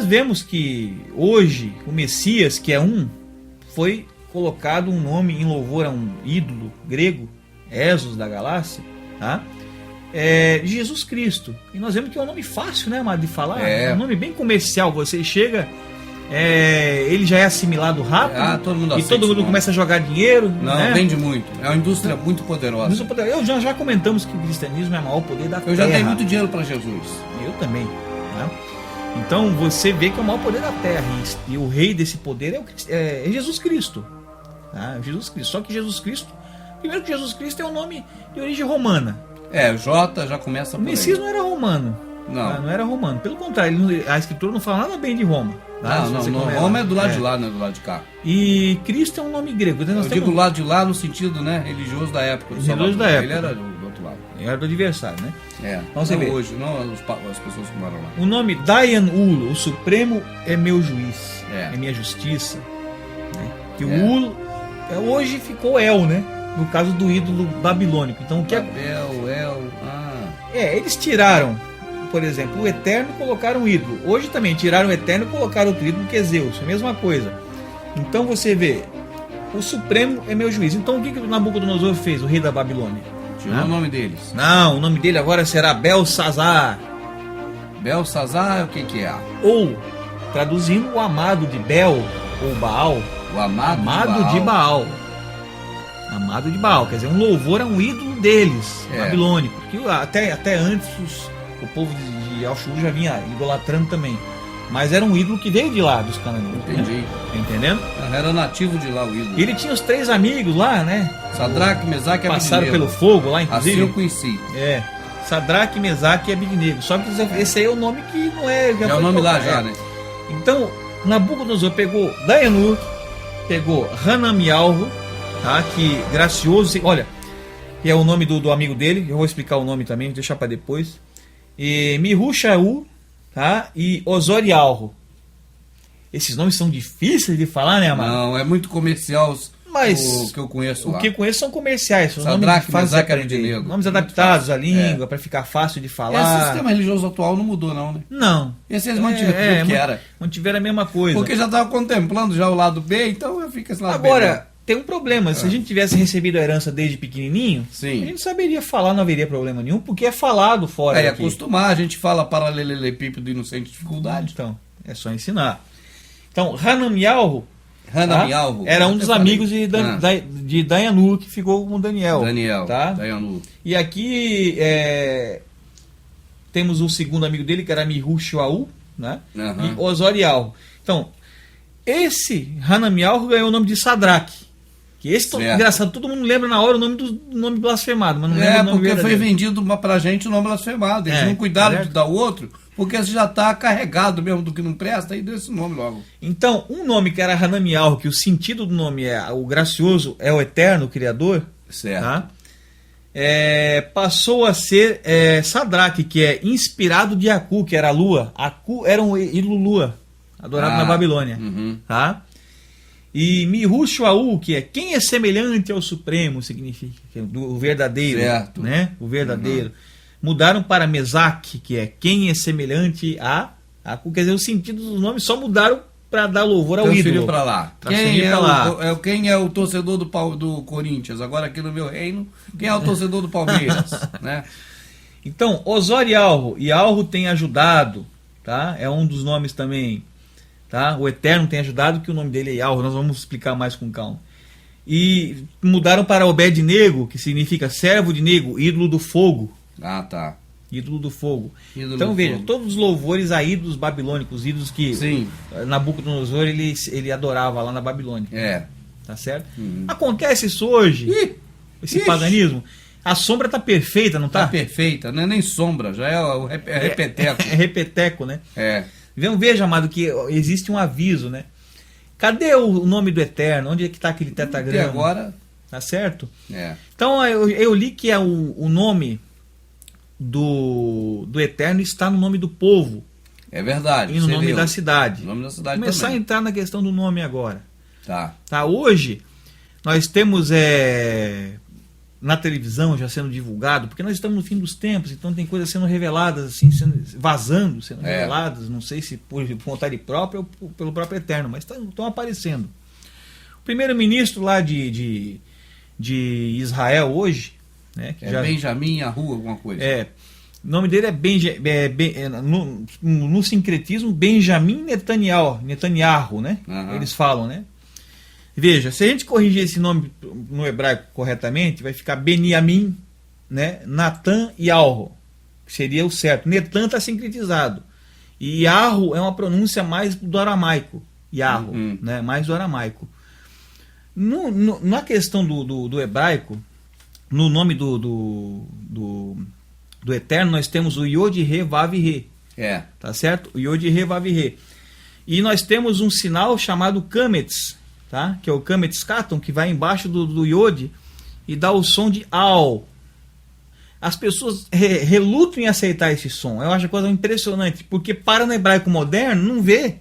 vemos que hoje o Messias, que é foi colocado um nome em louvor a um ídolo grego, Esos da Galácia, tá? Jesus Cristo. E nós vemos que é um nome fácil, né, amado, de falar. É um nome bem comercial. Você chega, ele já é assimilado rápido, todo mundo e todo mundo começa a jogar dinheiro. Não, né? Vende muito. É uma indústria muito poderosa. Eu já comentamos que o cristianismo é o maior poder da terra. Eu já dei muito dinheiro para Jesus. Eu também. Né? Então você vê que é o maior poder da terra. E o rei desse poder é Jesus Cristo. Tá? Jesus Cristo. Só que Jesus Cristo, primeiro que Jesus Cristo é um nome de origem romana. O J já começa por aí. O Messias não era romano. Não. Não era romano. Pelo contrário, a Escritura não fala nada bem de Roma. Tá? Não, Roma é do lado de lá, não é do lado de cá. E Cristo é um nome grego. Eu digo do lado de lá no sentido, né, religioso da época. Religioso da época. Ele era do outro lado. Ele era do adversário, né? Então, você vê. Hoje, não as pessoas que moram lá. O nome Dayan Ul, o Supremo é meu juiz, é minha justiça. Né? Que o Ul hoje ficou El, né? No caso do ídolo babilônico. Então o que eles tiraram, por exemplo, o Eterno e colocaram o ídolo. Hoje também tiraram o Eterno e colocaram outro ídolo que é Zeus, a mesma coisa. Então você vê, o Supremo é meu juiz. Então o que Nabucodonosor fez, o rei da Babilônia? Tirou o nome deles. Não, o nome dele agora será Belsazar. Belsazar, o que é? Ou, traduzindo, o amado de Bel, ou Baal. O amado de Baal. Amado de Baal, quer dizer, um louvor a um ídolo deles, babilônico. Que até antes o povo de Al-Shur já vinha idolatrando também. Mas era um ídolo que veio de lá, dos cananeus. Entendi. Né? Entendendo? Era nativo de lá o ídolo. Ele tinha os 3 amigos lá, né? Sadraque, Mesaque e Abednego. Passaram pelo fogo lá, inclusive. Assim eu conheci. Sadraque, Mesaque e Abednego. Só que esse aí é o nome que não é... Já é o nome lá já, né? Então, Nabucodonosor pegou Dayanur, pegou Hanamialro, tá? Que gracioso, olha, que é o nome do amigo dele, eu vou explicar o nome também, vou deixar para depois. E Mihushaú, tá? E Osorialro. Esses nomes são difíceis de falar, né, amado? Não, é muito comercial. Mas o que eu conheço lá. O que eu conheço são comerciais, são Sadraque, Mesaque e Abednego. Nomes adaptados à língua, para ficar fácil de falar. Esse sistema religioso atual não mudou, não, né? Não. Esse eles mantiveram o que era. Mantiveram a mesma coisa. Porque já estava contemplando já o lado B, então eu fico esse lado B. Agora, tem um problema. Se a gente tivesse recebido a herança desde pequenininho, a gente saberia falar, não haveria problema nenhum, porque é falado fora daqui. Acostumar, a gente fala paralelepípedo inocente de dificuldade. Então, é só ensinar. Então, Hanamialro era um dos amigos de Dayanur, que ficou com Daniel. Tá? Dayanur. E aqui temos o segundo amigo dele, que era Mihushaú, né? E Osorialro. Então, esse Hanamialro ganhou o nome de Sadraque. Que esse engraçado, todo mundo lembra na hora o nome do nome blasfemado, mas não lembra o nome porque verdadeiro. Foi vendido pra gente o nome blasfemado. Eles não cuidaram de dar o outro, porque você já está carregado mesmo do que não presta, aí deu esse nome logo. Então, um nome que era Hanamialro, que o sentido do nome é o gracioso, é o eterno, o criador, certo. Tá? Passou a ser Sadraque, que é inspirado de Aku, que era a lua. Aku era um ídolo lua, adorado na Babilônia. Tá? E Mihushaú, que é quem é semelhante ao Supremo, significa o verdadeiro, certo. Né? O verdadeiro. Mudaram para Mesaque, que é quem é semelhante a Aku. Quer dizer, o sentido dos nomes só mudaram para dar louvor ao ídolo. Para lá. Quem é o torcedor do Corinthians? Agora aqui no meu reino, quem é o torcedor do Palmeiras? Né? Então, Osorialro e Alro tem ajudado, tá? É um dos nomes também. Tá? O Eterno tem ajudado, que o nome dele é Alro, nós vamos explicar mais com calma. E mudaram para Obed-Nego, que significa servo de Nego, ídolo do fogo. Tá. Ídolo do fogo. Então veja, todos os louvores a ídolos babilônicos, ídolos que Nabucodonosor ele adorava lá na Babilônia. Tá certo? Acontece isso hoje, esse paganismo. A sombra está perfeita, não está? Está perfeita, não é nem sombra, já é o repeteco. É repeteco, né? Veja, amado, que existe um aviso, né? Cadê o nome do Eterno? Onde é que está aquele tetagrama? E agora? Tá certo? Então eu li que o nome do Eterno está no nome do povo. É verdade. E no nome da cidade. No nome da cidade começar também. a entrar na questão do nome agora. Tá. Hoje nós temos na televisão já sendo divulgado, porque nós estamos no fim dos tempos, então tem coisas sendo reveladas, assim, vazando, sendo reveladas, não sei se por vontade própria ou pelo próprio Eterno, mas estão aparecendo. O primeiro-ministro lá de Israel hoje, né, que Benjamin Yahu, alguma coisa. O nome dele no sincretismo, Benjamin Netanyahu, né? Eles falam, né? Veja, se a gente corrigir esse nome no hebraico corretamente, vai ficar Beniamim, né? Natan e Alro, que seria o certo. Netan está sincretizado. E Yarro é uma pronúncia mais do aramaico. Yarro, né? Mais do aramaico. Na questão do hebraico, no nome do Eterno, nós temos o Yod Re Vav Re. Tá certo? O Yod Re Vav Re. E nós temos um sinal chamado Kametz, tá? Que é o Kametz Katon, que vai embaixo do Yod e dá o som de Al. As pessoas relutam em aceitar esse som. Eu acho a coisa impressionante, porque para no hebraico moderno, não vê.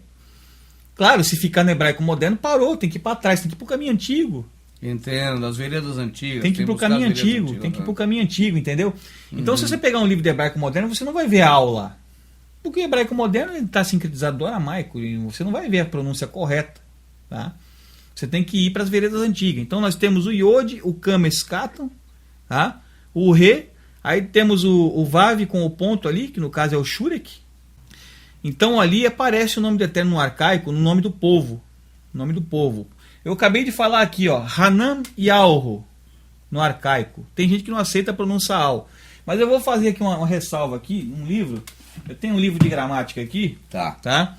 Claro, se ficar no hebraico moderno, parou, tem que ir para trás, tem que ir para o caminho antigo. Entendo, as veredas antigas. Tem que ir para o caminho antigo, tem que ir para o caminho antigo, entendeu? Então, se você pegar um livro de hebraico moderno, você não vai ver Al lá. Porque o hebraico moderno está sincretizado do aramaico, e você não vai ver a pronúncia correta, tá? Você tem que ir para as veredas antigas. Então nós temos o Yod, o Kametz Katon, tá? O Re, aí temos o Vav com o ponto ali, que no caso é o Shurek. Então ali aparece o nome do Eterno no arcaico, no nome do povo. Nome do povo. Eu acabei de falar aqui, ó, Hanam e Alro, no arcaico. Tem gente que não aceita a pronúncia Al. Mas eu vou fazer aqui uma ressalva aqui, um livro. Eu tenho um livro de gramática aqui, tá?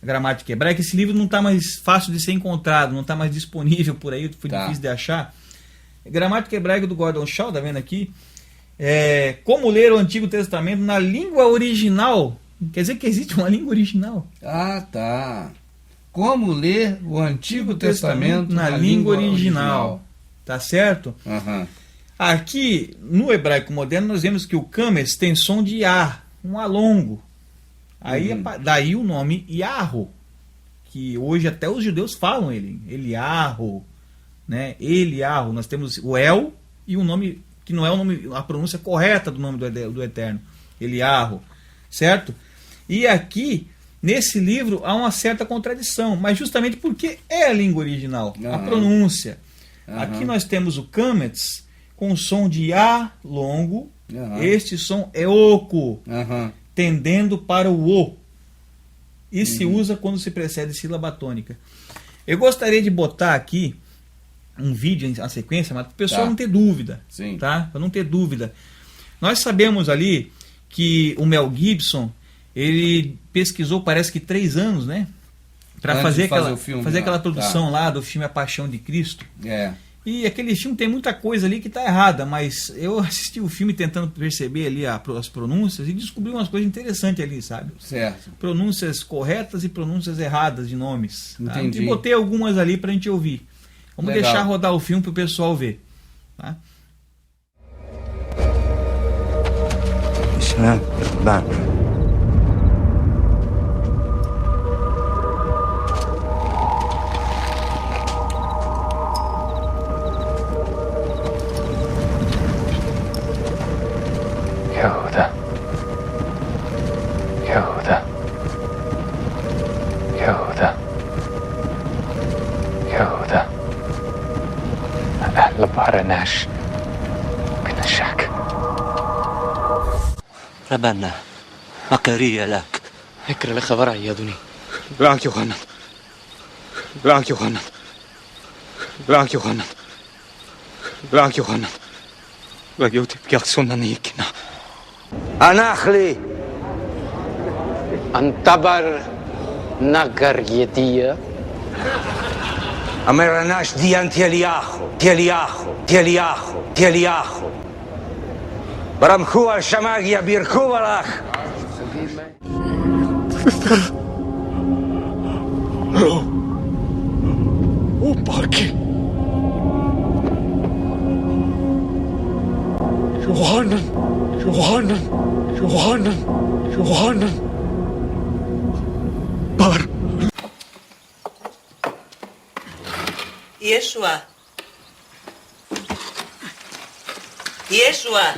Gramática hebraica. Esse livro não está mais fácil de ser encontrado, não está mais disponível por aí, foi difícil de achar. Gramática hebraica do Gordon Shaw, tá vendo aqui? Como ler o Antigo Testamento na língua original. Quer dizer que existe uma língua original. Tá. Como ler o Antigo Testamento na língua original. Tá certo? Aqui, no hebraico moderno, nós vemos que o Kametz tem som de A, um A longo. Aí, daí o nome Yarro, que hoje até os judeus falam Eliarro, né? Eliarro. Nós temos o El e o nome, que não é o nome, a pronúncia correta do nome do Eterno, Eliarro, certo? E aqui, nesse livro, há uma certa contradição, mas justamente porque é a língua original, a pronúncia. Aqui nós temos o Kametz com o som de A longo, este som é oco, tendendo para o O. E se usa quando se precede sílaba tônica. Eu gostaria de botar aqui um vídeo na sequência, mas para o pessoal não ter dúvida. Tá? Para não ter dúvida. Nós sabemos ali que o Mel Gibson, ele pesquisou, parece que 3 anos, né? Para fazer aquela produção lá do filme A Paixão de Cristo. E aquele filme tem muita coisa ali que está errada, mas eu assisti o filme tentando perceber ali as pronúncias e descobri umas coisas interessantes ali, sabe? Certo. Pronúncias corretas e pronúncias erradas de nomes. Entendi. Tá? E botei algumas ali para a gente ouvir. Vamos deixar rodar o filme para o pessoal ver. Tá? يهوذا أهل بارناش بنشاك ربنا مكرية لك اكر لخبر عيادني راك يوحنا راك يوحنا راك يوحنا راك يوحنا راك يوتي بيقصونا نيكنا أنا أخلي انتبر نقر يديه أمرناش ديان تيلياخو برمخوا الشماغيا بيركوا الأخ وباكي يوحنا بار ישוע. Yeshua.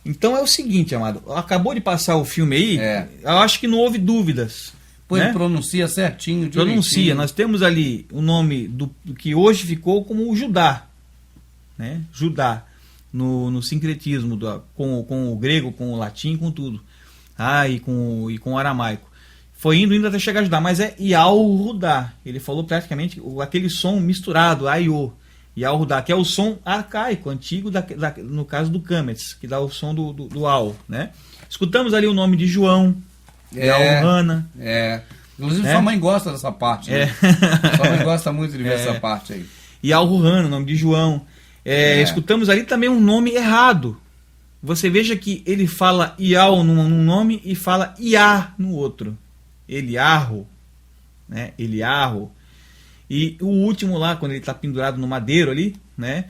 Então é o seguinte, amado, acabou de passar o filme aí, eu acho que não houve dúvidas. Pois né? pronuncia certinho. Pronuncia, nós temos ali o nome do que hoje ficou como Judá, né? Judá, no sincretismo, com o grego, com o latim, com tudo, e com o aramaico. Foi indo até chegar a Judá, mas é Yahudá. Ele falou praticamente aquele som misturado, Aiô. Yahudá, que é o som arcaico, antigo, no caso do Kametz, que dá o som do Al. Né? Escutamos ali o nome de João, Yahuana. Inclusive sua mãe gosta dessa parte. Né? Sua mãe gosta muito de ver essa parte aí. Yahuana, o nome de João. Escutamos ali também um nome errado. Você veja que ele fala Ial num nome e fala Iá no outro. Eliarro, né? Eliarro. E o último lá, quando ele está pendurado no madeiro ali, né?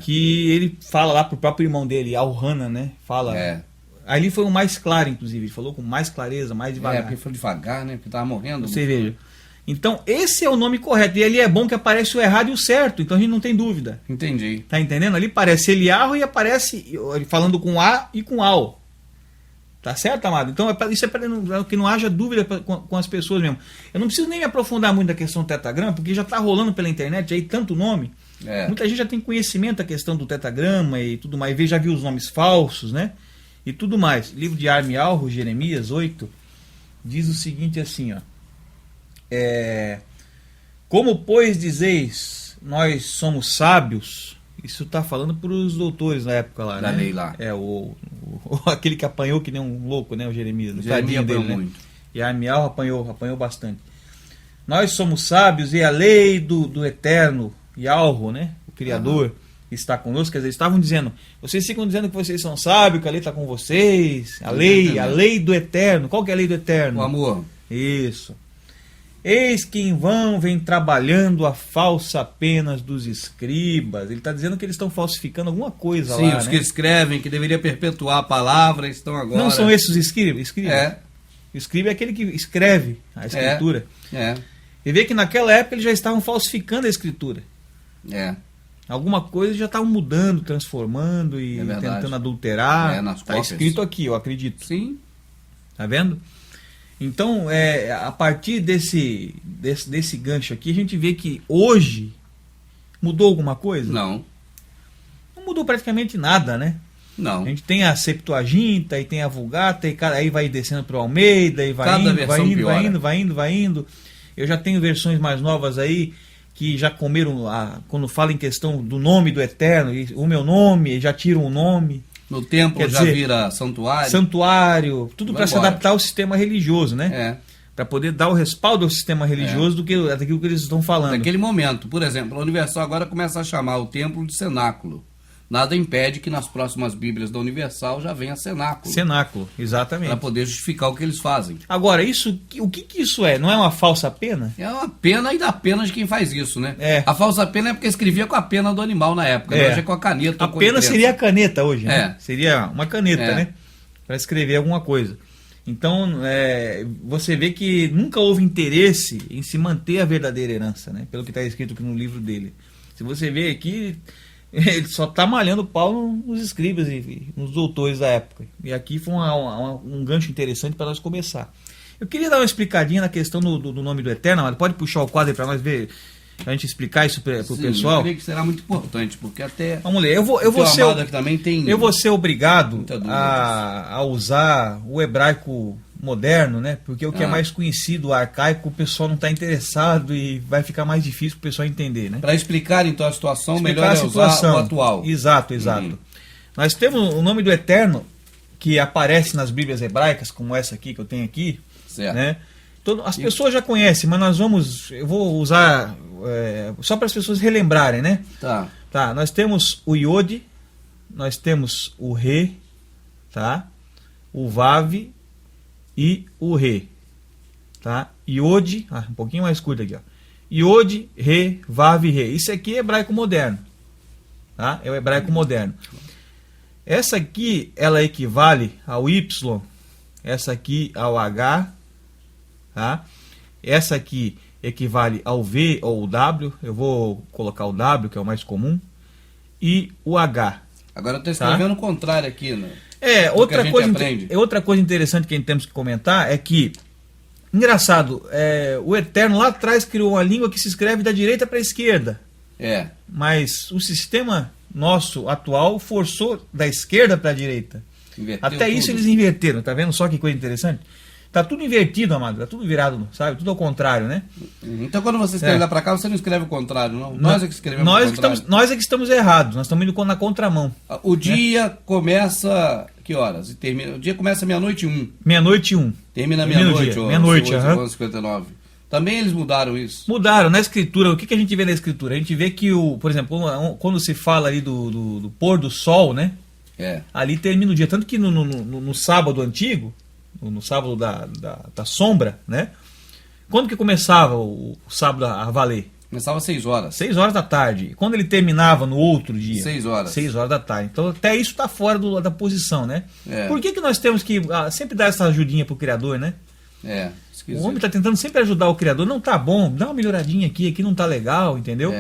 Que ele fala lá pro próprio irmão dele, Alhana, né? Fala. Ali foi o mais claro, inclusive. Ele falou com mais clareza, mais devagar. Porque foi devagar, né? Porque tava morrendo. Você veja. Então, esse é o nome correto. E ali é bom que aparece o errado e o certo. Então a gente não tem dúvida. Entendi. Tá entendendo? Ali parece Eliarro e aparece falando com A e com Al. Tá certo, amado? Então isso é para que não haja dúvida com as pessoas mesmo. Eu não preciso nem me aprofundar muito na questão do tetagrama, porque já tá rolando pela internet aí tanto nome. Muita gente já tem conhecimento da questão do tetagrama e tudo mais. Já viu os nomes falsos, né? E tudo mais. Livro de Armialro, Jeremias 8, diz o seguinte assim, ó. Como, pois, dizeis, nós somos sábios... Isso está falando para os doutores na época lá, da né? lei lá. Aquele que apanhou que nem um louco, né? O Jeremias. O Jeremias dele, apanhou muito. E a Armial apanhou bastante. Nós somos sábios e a lei do Eterno, Yalro, né? O Criador, está conosco. Quer dizer, estavam dizendo, vocês ficam dizendo que vocês são sábios, que a lei está com vocês. A lei do Eterno. Qual que é a lei do Eterno? O amor. Isso. Eis que em vão vem trabalhando a falsa penas dos escribas. Ele está dizendo que eles estão falsificando alguma coisa lá. Sim, os que escrevem, que deveria perpetuar a palavra, estão agora... Não são esses os escribas? O escriba é aquele que escreve a escritura. E vê que naquela época eles já estavam falsificando a escritura. Alguma coisa já estavam mudando, transformando e tentando adulterar. Está escrito aqui, eu acredito. Sim. Tá vendo? Então, a partir desse gancho aqui, a gente vê que hoje mudou alguma coisa? Não. Não mudou praticamente nada, né? Não. A gente tem a Septuaginta, e tem a Vulgata, e aí vai descendo para o Almeida, e vai indo. Eu já tenho versões mais novas aí, que já comeram, quando fala em questão do nome do Eterno, o meu nome, já tiram o nome. No templo já vira santuário. Santuário, tudo para se adaptar ao sistema religioso, né? Para poder dar o respaldo ao sistema religioso daquilo que eles estão falando. Naquele momento, por exemplo, a Universal agora começa a chamar o templo de cenáculo. Nada impede que nas próximas Bíblias da Universal já venha cenáculo. Cenáculo, exatamente. Para poder justificar o que eles fazem. Agora, o que isso é? Não é uma falsa pena? É uma pena e da pena de quem faz isso, né? A falsa pena é porque escrevia com a pena do animal na época, hoje é com a caneta. A pena seria a caneta hoje, né? Seria uma caneta, né? Para escrever alguma coisa. Então, você vê que nunca houve interesse em se manter a verdadeira herança, né? Pelo que está escrito aqui no livro dele. Se você vê aqui... Ele só está malhando o pau nos escribas e nos doutores da época. E aqui foi um gancho interessante para nós começar. Eu queria dar uma explicadinha na questão do nome do Eterno, mas pode puxar o quadro para nós ver, para a gente explicar isso para o pessoal? Eu creio que será muito importante, porque até... Vamos ler, eu vou ser obrigado a usar o hebraico moderno, né? Porque o que é mais conhecido, o arcaico, o pessoal não está interessado e vai ficar mais difícil para o pessoal entender, né? Para explicar então a situação, melhor é usar o atual. Exato. Nós temos o nome do Eterno que aparece nas Bíblias hebraicas, como essa aqui que eu tenho aqui, certo. Né? As pessoas já conhecem, mas eu vou usar só para as pessoas relembrarem, né? Tá, nós temos o Iode, nós temos o Re, tá? O Vav e o Re, tá? Iode, um pouquinho mais curto aqui, ó. Iode, Re, Vav e Re. Isso aqui é hebraico moderno, tá? É o hebraico moderno. Essa aqui, ela equivale ao Y, essa aqui ao H, tá? Essa aqui equivale ao V ou o W, eu vou colocar o W, que é o mais comum, e o H. Agora eu estou escrevendo o contrário aqui, né? Outra coisa interessante que a gente temos que comentar é que, engraçado, o Eterno lá atrás criou uma língua que se escreve da direita para a esquerda. Mas o sistema nosso atual forçou da esquerda para a direita. Inverteu Até tudo. isso eles inverteram, tá vendo só que coisa interessante? Tá tudo invertido, amado, tá tudo virado, sabe? Tudo ao contrário, né? Então quando você escreve lá para cá, você não escreve o contrário, não? Nós é que escrevemos o contrário. Nós é que estamos errados, nós estamos indo na contramão. O dia começa... Que horas? E termina, o dia começa meia-noite e 1. Meia-noite e 1. Termina meia-noite, meia-noite, 11h59. Também eles mudaram isso. Mudaram na escritura. O que a gente vê na escritura? A gente vê que, por exemplo, quando se fala ali do pôr do sol, né? Ali termina o dia. Tanto que no sábado antigo, no sábado da sombra, né? Quando que começava o sábado a valer? Começava às 6 horas. 6 horas da tarde. Quando ele terminava no outro dia? 6 horas. 6 horas da tarde. Então até isso está fora da posição, né? Por que nós temos que sempre dar essa ajudinha pro Criador, né? Esquisito. O homem está tentando sempre ajudar o Criador. Não tá bom, dá uma melhoradinha aqui não tá legal, entendeu?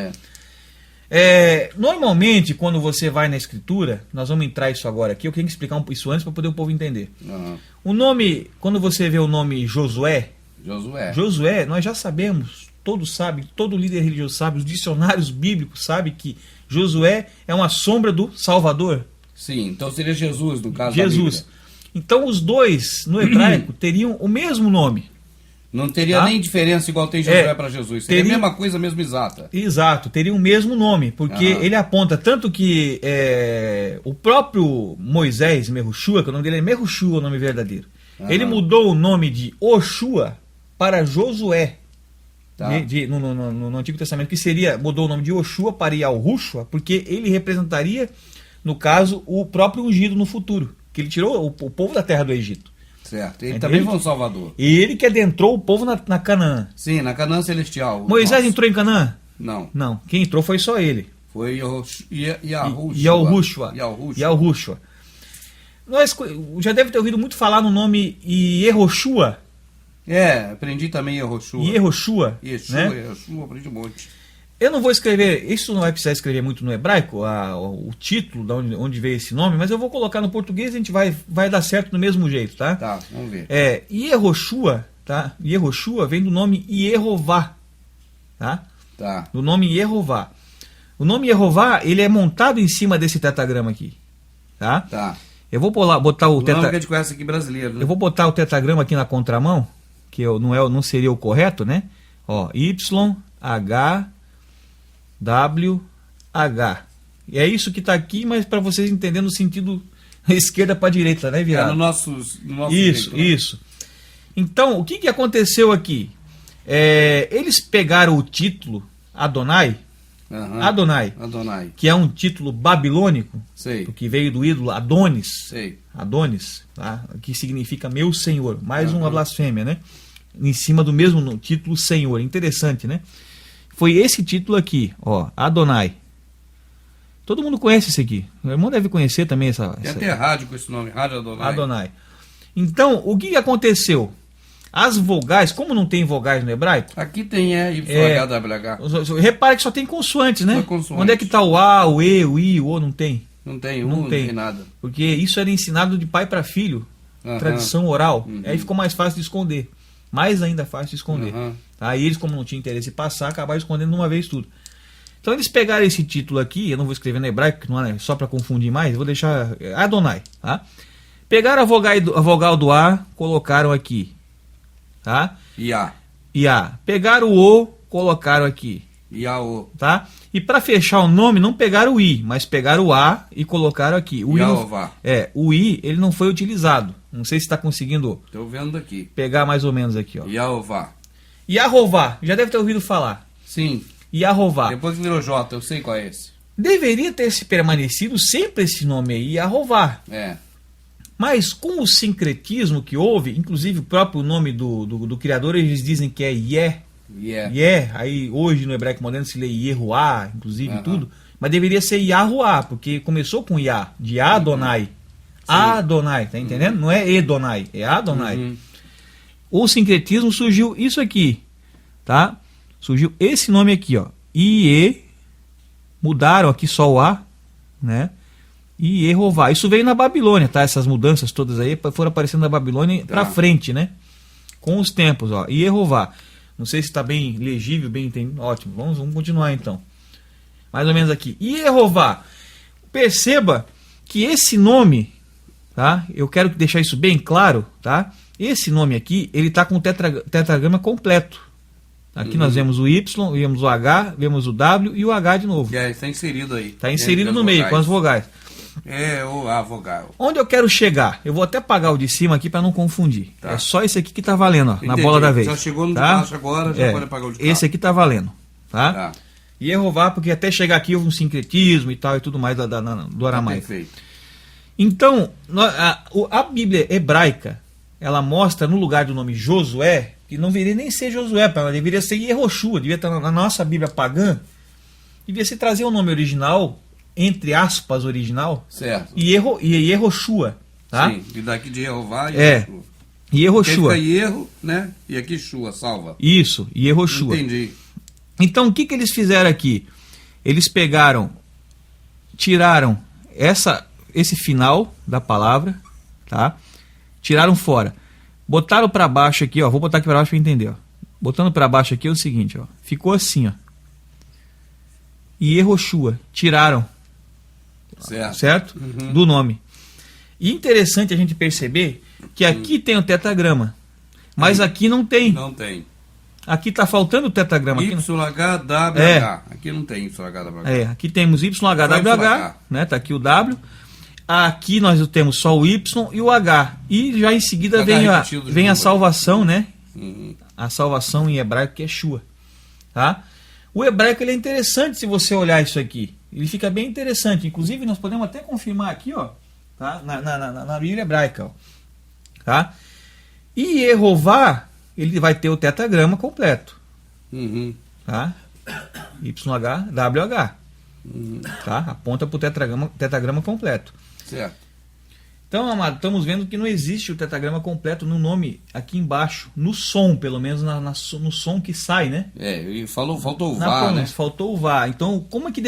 Normalmente, quando você vai na escritura, nós vamos entrar isso agora aqui, eu quero explicar isso antes para poder o povo entender. O nome, quando você vê o nome Josué, nós já sabemos, todos sabem, todo líder religioso sabe, os dicionários bíblicos sabem que Josué é uma sombra do Salvador. Sim, então seria Jesus no caso Jesus. Então os dois, no hebraico, teriam o mesmo nome. Não teria nem diferença igual tem Josué para Jesus. Seria a mesma coisa, mesmo exata. Exato, teria o mesmo nome, porque ele aponta tanto que o próprio Moisés, Mehushua, que o nome dele é Mehushua, o nome verdadeiro, ele mudou o nome de Oshua para Josué. No Antigo Testamento, que mudou o nome de Oshua para Yahushua, porque ele representaria, no caso, o próprio ungido no futuro, que ele tirou o povo da terra do Egito. Certo, ele também foi um salvador. E ele que adentrou o povo na Canaã. Sim, na Canaã celestial. Moisés entrou em Canaã? Não. Não, quem entrou foi só ele. Foi Yahushua. Nós já deve ter ouvido muito falar no nome Yehoshua. Aprendi também Yehoshua. Yehoshua, aprendi um monte. Eu não vou escrever, isso não vai precisar escrever muito no hebraico, o título de onde veio esse nome, mas eu vou colocar no português e a gente vai dar certo do mesmo jeito, tá? Tá, vamos ver. Yehoshua, tá? Yehoshua vem do nome Yehová, tá? Tá. Do nome Yehová. O nome Yehová, ele é montado em cima desse tetragrama aqui, tá? Tá. Eu vou botar o nome que a gente conhece aqui brasileiro, né? Eu vou botar o tetragrama aqui na contramão, que não seria o correto, né? YHWH. E é isso que está aqui, mas para vocês entenderem no sentido esquerda para direita, né, virado? No nosso isso, jeito, né? Isso. Então, o que aconteceu aqui? Eles pegaram o título Adonai, Adonai, que é um título babilônico, que veio do ídolo Adonis, Adonis, tá? Que significa meu senhor, mais uma blasfêmia, né? Em cima do mesmo título Senhor, interessante, né? Foi esse título aqui, Adonai. Todo mundo conhece esse aqui. O irmão deve conhecer também essa. Tem até rádio com esse nome, Rádio Adonai. Adonai. Então, o que aconteceu? As vogais, como não tem vogais no hebraico? Aqui tem YHWH. Repare que só tem consoantes, né? Consoantes. Onde é que está o A, o E, o I, o O? Não tem. Não tem nada. Porque isso era ensinado de pai para filho. Tradição oral. Aí ficou mais fácil de esconder. Mais ainda fácil de esconder. Aí eles, como não tinham interesse em passar, acabaram escondendo de uma vez tudo. Então eles pegaram esse título aqui, eu não vou escrever no hebraico, que não é só para confundir mais, eu vou deixar Adonai, tá? Pegaram a vogal do A, colocaram aqui, tá? Iá. Pegaram o O, colocaram aqui. Iaô. Tá? E para fechar o nome, não pegaram o I, mas pegaram o A e colocaram aqui. O I, ele não foi utilizado. Não sei se está conseguindo. Estou vendo aqui. Pegar mais ou menos aqui, ó. Yahová. Já deve ter ouvido falar. Sim. Yahová. Depois que virou J, eu sei qual é esse. Deveria ter se permanecido sempre esse nome aí, Yahová. Mas com o sincretismo que houve, inclusive o próprio nome do criador, eles dizem que é Yé. Aí hoje no hebraico moderno se lê Yehuá, inclusive tudo. Mas deveria ser Yahuá, porque começou com Yá, de Adonai. Adonai, tá entendendo? Não é Edonai, é Adonai. O sincretismo surgiu isso aqui, tá? Surgiu esse nome aqui, ó. Mudaram aqui só o A, né? e Yehová. Isso veio na Babilônia, tá? Essas mudanças todas aí foram aparecendo na Babilônia para frente, né? Com os tempos, ó. Yehová. Não sei se está bem legível, bem entendido. Ótimo, vamos continuar então. Mais ou menos aqui. Yehová. Perceba que esse nome, tá? Eu quero deixar isso bem claro, tá? Esse nome aqui, ele está com o tetragrama completo. Aqui nós vemos o Y, vemos o H, vemos o W e o H de novo. Está inserido aí. Está inserido no meio, com as vogais. A vogal. Onde eu quero chegar? Eu vou até apagar o de cima aqui para não confundir. Tá. É só esse aqui que está valendo, ó, na Entendi. bola da vez. Já chegou no de tá? baixo agora, já pode apagar o de cá. Esse aqui está valendo, tá? Tá. E Yehová, porque até chegar aqui houve um sincretismo e tal e tudo mais do aramaico. Perfeito. Então, a Bíblia hebraica, ela mostra no lugar do nome Josué, que não deveria nem ser Josué, ela deveria ser Yehoshua, devia estar na nossa Bíblia pagã, devia se trazer o nome original, entre aspas original, Certo. e Yehoshua, tá? Sim, e daqui de Yehová e É. Yehoshua. Fica Yerro, né? E aqui Shua, salva. Isso, Yehoshua. Entendi. Então, o que eles fizeram aqui? Eles pegaram, tiraram esse final da palavra, tá? Tiraram fora. Botaram para baixo aqui, ó. Vou botar aqui para baixo para entender, ó. Botando para baixo aqui é o seguinte, ó. Ficou assim, ó. E Yehoshua. Tiraram, certo? Do nome. E interessante a gente perceber que aqui tem o tetragrama, mas aqui não tem. Não tem. Aqui está faltando o tetragrama. YHWH. Aqui não tem YHWH. Aqui temos YHWH, né? Tá aqui o W. Aqui nós temos só o Y e o H. E já em seguida vem a salvação, né? A salvação em hebraico que é Shua. Tá? O hebraico ele é interessante se você olhar isso aqui. Ele fica bem interessante. Inclusive nós podemos até confirmar aqui, ó, tá? Na Bíblia hebraica. Ó. Tá? E Yehová, ele vai ter o tetragrama completo. Tá? YHWH. Tá? Aponta para o tetragrama completo. Certo. Então, amado, estamos vendo que não existe o tetragrama completo no nome aqui embaixo, no som, pelo menos no som que sai, né? E faltou o Vá, né? Faltou o Vá. Então, como é que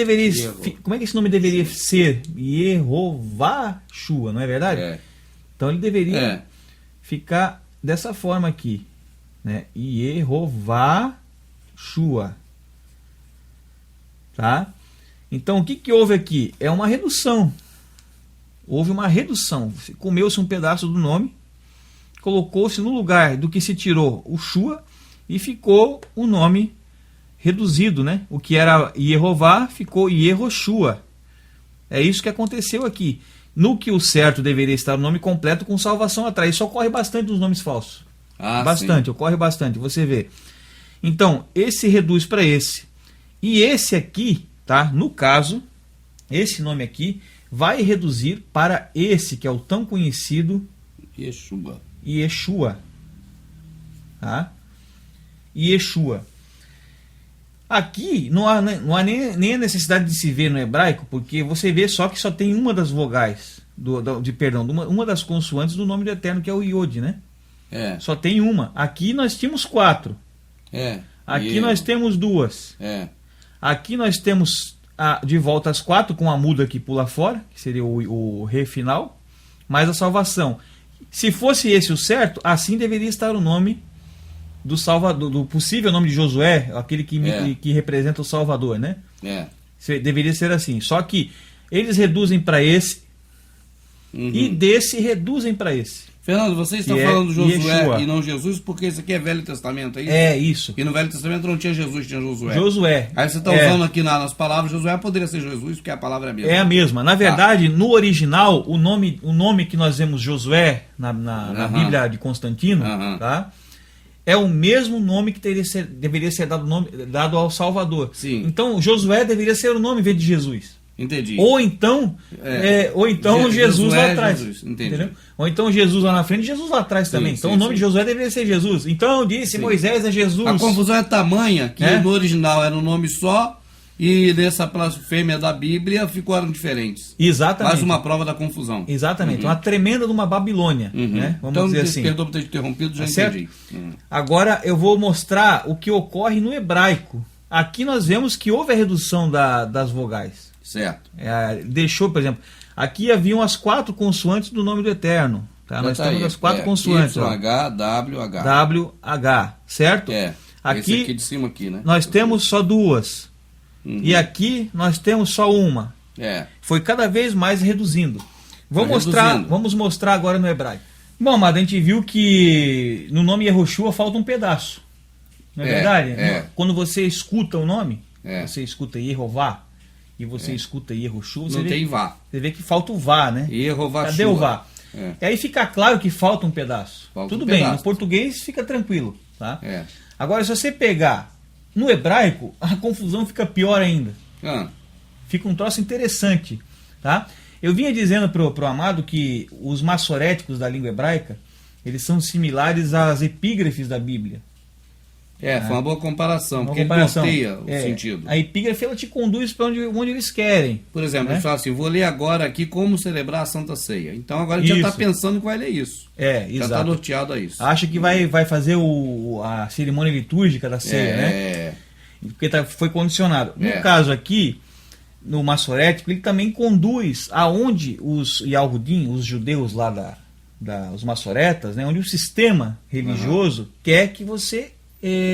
esse nome deveria ser? Yehová Shua, não é verdade? Então ele deveria ficar dessa forma aqui, né? Yehová Shua. Tá? Então, o que houve aqui? É uma redução. Houve uma redução. Comeu-se um pedaço do nome, colocou-se no lugar do que se tirou o Shua e ficou o nome reduzido, né? O que era Yehová ficou Yehoshua. É isso que aconteceu aqui. No que o certo deveria estar o nome completo com salvação atrás. Isso ocorre bastante nos nomes falsos. Bastante, sim. Ocorre bastante, você vê. Então, esse reduz para esse. E esse aqui, tá? No caso, esse nome aqui vai reduzir para esse, que é o tão conhecido Yeshua. Tá? Yeshua. Aqui não há nem a necessidade de se ver no hebraico, porque você vê só que só tem uma das vogais, uma das consoantes do nome do Eterno, que é o Yod, né? Só tem uma. Aqui nós tínhamos 4. Aqui nós temos 2. Aqui nós temos de volta as 4 com a muda que pula fora, que seria o Re final, mais a salvação. Se fosse esse o certo, assim deveria estar o nome do Salvador, do possível nome de Josué, aquele que representa o Salvador, né? Deveria ser assim. Só que eles reduzem para esse e desse reduzem para esse. Fernando, você está falando Josué Yeshua. E não Jesus, porque isso aqui é Velho Testamento, é isso? É isso. E no Velho Testamento não tinha Jesus, tinha Josué. Josué. Aí você está usando aqui nas palavras, Josué poderia ser Jesus, porque a palavra é a mesma. É a mesma. Na verdade, no original, o nome que nós vemos Josué na Bíblia de Constantino, tá? É o mesmo nome que deveria ser dado ao Salvador. Sim. Então, Josué deveria ser o nome em vez de Jesus. Entendi. Ou então Jesus lá atrás. Jesus. Entendi. Entendeu? Ou então Jesus lá na frente e Jesus lá atrás também. Então o nome de Josué deveria ser Jesus. Então disse Moisés a Jesus. A confusão é tamanha que no original era um nome só e nessa blasfêmia da Bíblia ficaram diferentes. Exatamente. Mais uma prova da confusão. Exatamente. Uma tremenda de uma Babilônia. Né? Vamos dizer assim. Perdoa por ter interrompido, já entendi. Agora eu vou mostrar o que ocorre no hebraico. Aqui nós vemos que houve a redução das vogais. Certo. Deixou, por exemplo, Aqui haviam as 4 consoantes do nome do Eterno. Tá? Nós temos as 4 consoantes. YH, WH. WH, certo? Aqui, esse aqui de cima aqui, né? nós temos só 2. E aqui nós temos só uma. Foi cada vez mais reduzindo. Vamos mostrar agora no hebraico. Bom, amado, a gente viu que no nome Yehoshua falta um pedaço. Não é verdade? Quando você escuta o nome, você escuta Yehová e você escuta Yehoshua, não tem Vá. Você vê que falta o Vá, né? Yehová. Cadê o Vá? E aí fica claro que falta um pedaço. Tudo bem, no português fica tranquilo. Tá? Agora, se você pegar no hebraico, a confusão fica pior ainda. Fica um troço interessante. Tá? Eu vinha dizendo pro amado que os massoréticos da língua hebraica, eles são similares às epígrafes da Bíblia. Foi uma boa comparação, porque ele norteia o sentido. A epígrafe, ela te conduz para onde eles querem. Por exemplo, ele fala assim, vou ler agora aqui como celebrar a Santa Ceia. Então agora ele já está pensando que vai ler isso. Exato. Já está norteado a isso. Acha que vai fazer a cerimônia litúrgica da ceia, né? Porque foi condicionado. No caso aqui, no massorético, ele também conduz aonde os Yahudim, os judeus lá os massoretas, né, onde o sistema religioso quer que você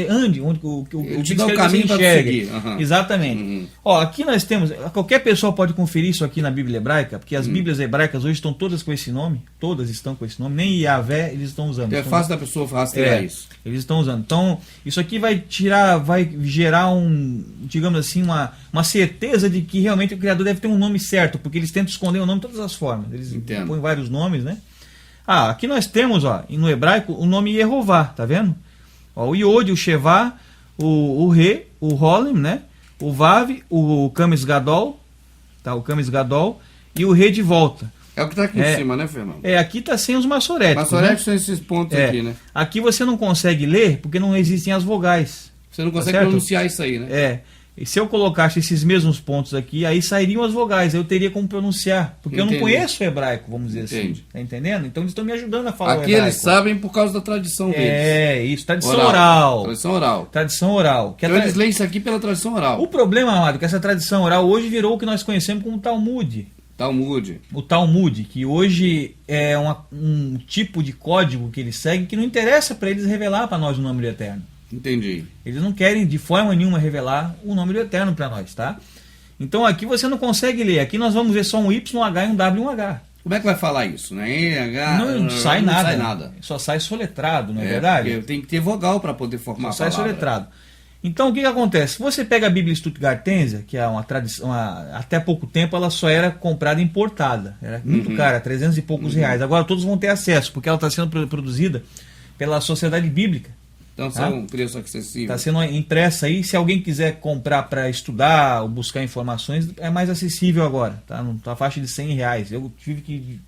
ande, onde o te dá o caminho para seguir. Exatamente. Ó, aqui nós temos, qualquer pessoa pode conferir isso aqui na Bíblia hebraica, porque as Bíblias hebraicas hoje estão todas com esse nome, todas estão com esse nome, nem Yahvé eles estão usando. É fácil da pessoa rastrear isso. Eles estão usando. Então, isso aqui vai gerar digamos assim, uma certeza de que realmente o Criador deve ter um nome certo, porque eles tentam esconder o nome de todas as formas. Eles põem vários nomes, né? Aqui nós temos, ó, no hebraico, o nome Yehová, tá vendo? Ó, o Iod, o Shevá, o Re, o Rolim, né? O Vav, o Kames Gadol, tá? O Kames Gadol e o Re de volta. É o que está aqui em cima, né, Fernando? Aqui está sem os massoréticos. Massoréticos são esses pontos aqui, né? Aqui você não consegue ler porque não existem as vogais. Você não consegue pronunciar isso aí, né? E se eu colocasse esses mesmos pontos aqui, aí sairiam as vogais, eu teria como pronunciar. Porque eu não conheço o hebraico, vamos dizer assim. Tá entendendo? Então eles estão me ajudando a falar aqui o hebraico. Eles sabem por causa da tradição deles. Isso, tradição oral. Tradição oral. Então eles leem isso aqui pela tradição oral. O problema, amado, é que essa tradição oral hoje virou o que nós conhecemos como Talmud. O Talmud, que hoje é um tipo de código que eles seguem que não interessa para eles revelar para nós o nome do Eterno. Entendi. Eles não querem de forma nenhuma revelar o nome do Eterno para nós, tá? Então aqui você não consegue ler. Aqui nós vamos ver só um YH e um W e um H. Como é que vai falar isso? Né? Não sai nada. Só sai soletrado, não é verdade? Tem que ter vogal para poder formar só a palavra. Sai soletrado. Então o que acontece? Se você pega a Bíblia Stuttgartense, que é uma tradição, até pouco tempo ela só era comprada importada. Era muito cara, 300 e poucos reais. Agora todos vão ter acesso, porque ela está sendo produzida pela Sociedade Bíblica. Então é um preço acessível. Está sendo impressa aí. Se alguém quiser comprar para estudar ou buscar informações, é mais acessível agora. Tá? Na faixa de 100 reais. Eu tive que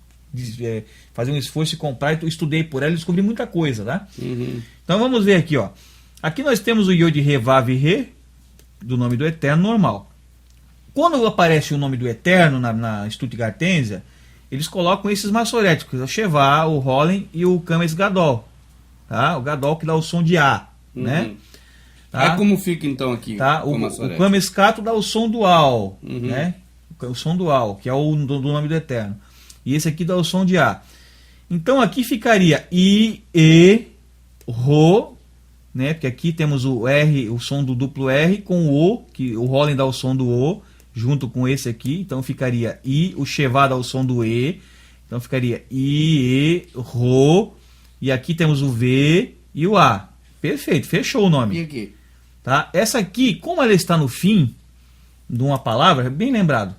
fazer um esforço e comprar. Estudei por ela e descobri muita coisa. Tá? Então vamos ver aqui. Ó. Aqui nós temos o Yod Re Vav Re, do nome do Eterno, normal. Quando aparece o nome do Eterno na Stuttgartense, eles colocam esses massoréticos. O Shevá, o Rolim e o Kames Gadol. Tá? O Gadol que dá o som de A, né? Tá? Aí como fica então aqui? Tá? O Kamescato dá o som do Al, né? O som do Al, que é o do nome do Eterno. E esse aqui dá o som de A. Então aqui ficaria I, E, Ro, né? Porque aqui temos o R, o som do duplo R com o O, que o Rolim dá o som do O, junto com esse aqui. Então ficaria I, o Shevá dá o som do E. Então ficaria I, E, Ro. E aqui temos o V e o A. Perfeito, fechou o nome. E aqui? Tá? Essa aqui, como ela está no fim de uma palavra, bem lembrado,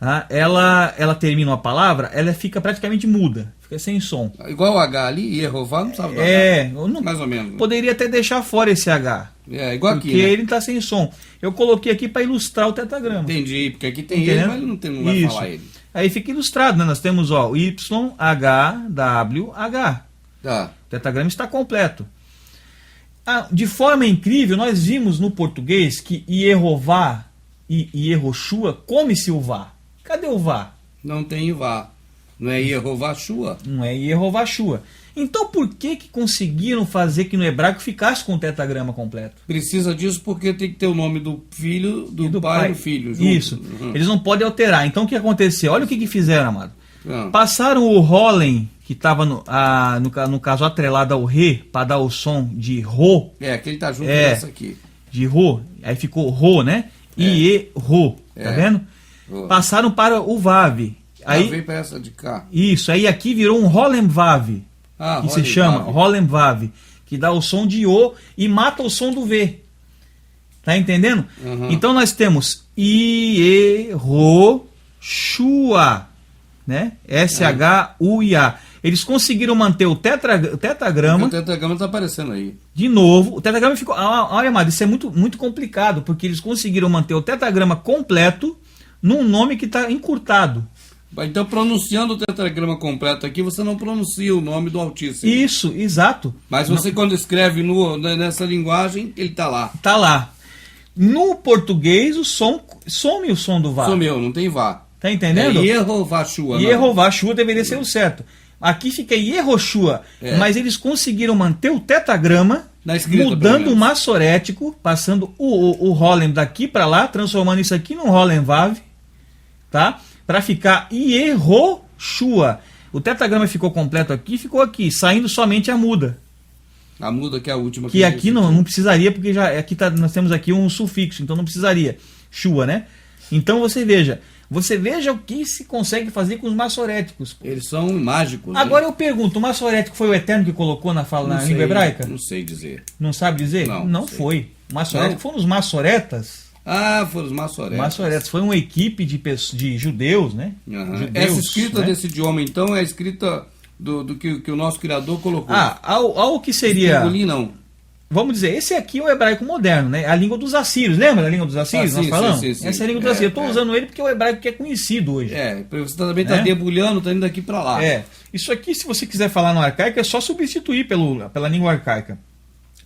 tá? Ela termina uma palavra, ela fica praticamente muda, fica sem som. Igual o H ali, Yehová, não sabe do H. Mais ou menos. Poderia até deixar fora esse H. Igual aqui, porque né? ele está sem som. Eu coloquei aqui para ilustrar o tetagrama. Entendi, porque aqui tem ele, mas não vai falar ele. Aí fica ilustrado, né? Nós temos o Y, H, W, H. Tá. O tetagrama está completo. De forma incrível, nós vimos no português que Yehová e Yehoshua come-se o Vá. Cadê o Vá? Não tem o Vá. Não é Yehová Shua? Não é Yehová Shua. Então por que conseguiram fazer que no hebraico ficasse com o tetragrama completo? Precisa disso porque tem que ter o nome do filho, do pai e do filho. Junto. Isso. Eles não podem alterar. Então o que aconteceu? Olha o que fizeram, amado. Ah. Passaram o Holem, que estava no caso atrelado ao Ré, para dar o som de Rô. Que ele tá junto dessa aqui. De Rô. Aí ficou Rô, né? E Rô. Tá vendo? Rô. Passaram para o Vav. Aí veio para essa de cá. Isso. Aí aqui virou um Holem Vav. Que se chama Holem Vav. Que dá o som de O e mata o som do V. Tá entendendo? Então nós temos Shua, né? S-H-U-I-A. Eles conseguiram manter o tetragrama. O tetragrama está aparecendo aí. De novo, o tetragrama ficou. Olha, amado, isso é muito, muito complicado, porque eles conseguiram manter o tetragrama completo num nome que está encurtado. Então, pronunciando o tetragrama completo aqui, você não pronuncia o nome do Altíssimo. Isso, exato. Mas você, quando escreve nessa linguagem, ele está lá. Está lá. No português, o som some o som do Vá. Sumiu, não tem Vá. Tá entendendo? Yehovashua. Yehovashua deveria ser o certo. Aqui fica Yehoshua, mas eles conseguiram manter o tetragrama, mudando o massorético, passando o Holem daqui para lá, transformando isso aqui num Holem Vav, tá? Para ficar Yehoshua. O tetragrama ficou completo aqui, ficou aqui, saindo somente a muda. A muda que é a última. Que aqui não precisaria, porque já aqui nós temos aqui um sufixo, então não precisaria. Shua, né? Então você veja o que se consegue fazer com os massoréticos. Eles são mágicos. Agora eu pergunto, o massorético foi o Eterno que colocou na língua hebraica? Não sei dizer. Não sabe dizer? Não foi. O massorético foram os massoretas. Foram os massoretas. Massoretas. Foi uma equipe de judeus, né? Judeus, essa escrita desse idioma, então, é a escrita do que o nosso Criador colocou. Ao que seria... não. Vamos dizer, esse aqui é o hebraico moderno, né? A língua dos assírios. Lembra da língua dos assírios? Nós falamos? Sim. Essa é a língua dos assírios. Eu estou usando ele porque é o hebraico que é conhecido hoje. Você também está debulhando, está indo daqui para lá. Isso aqui, se você quiser falar no arcaico, é só substituir pela língua arcaica.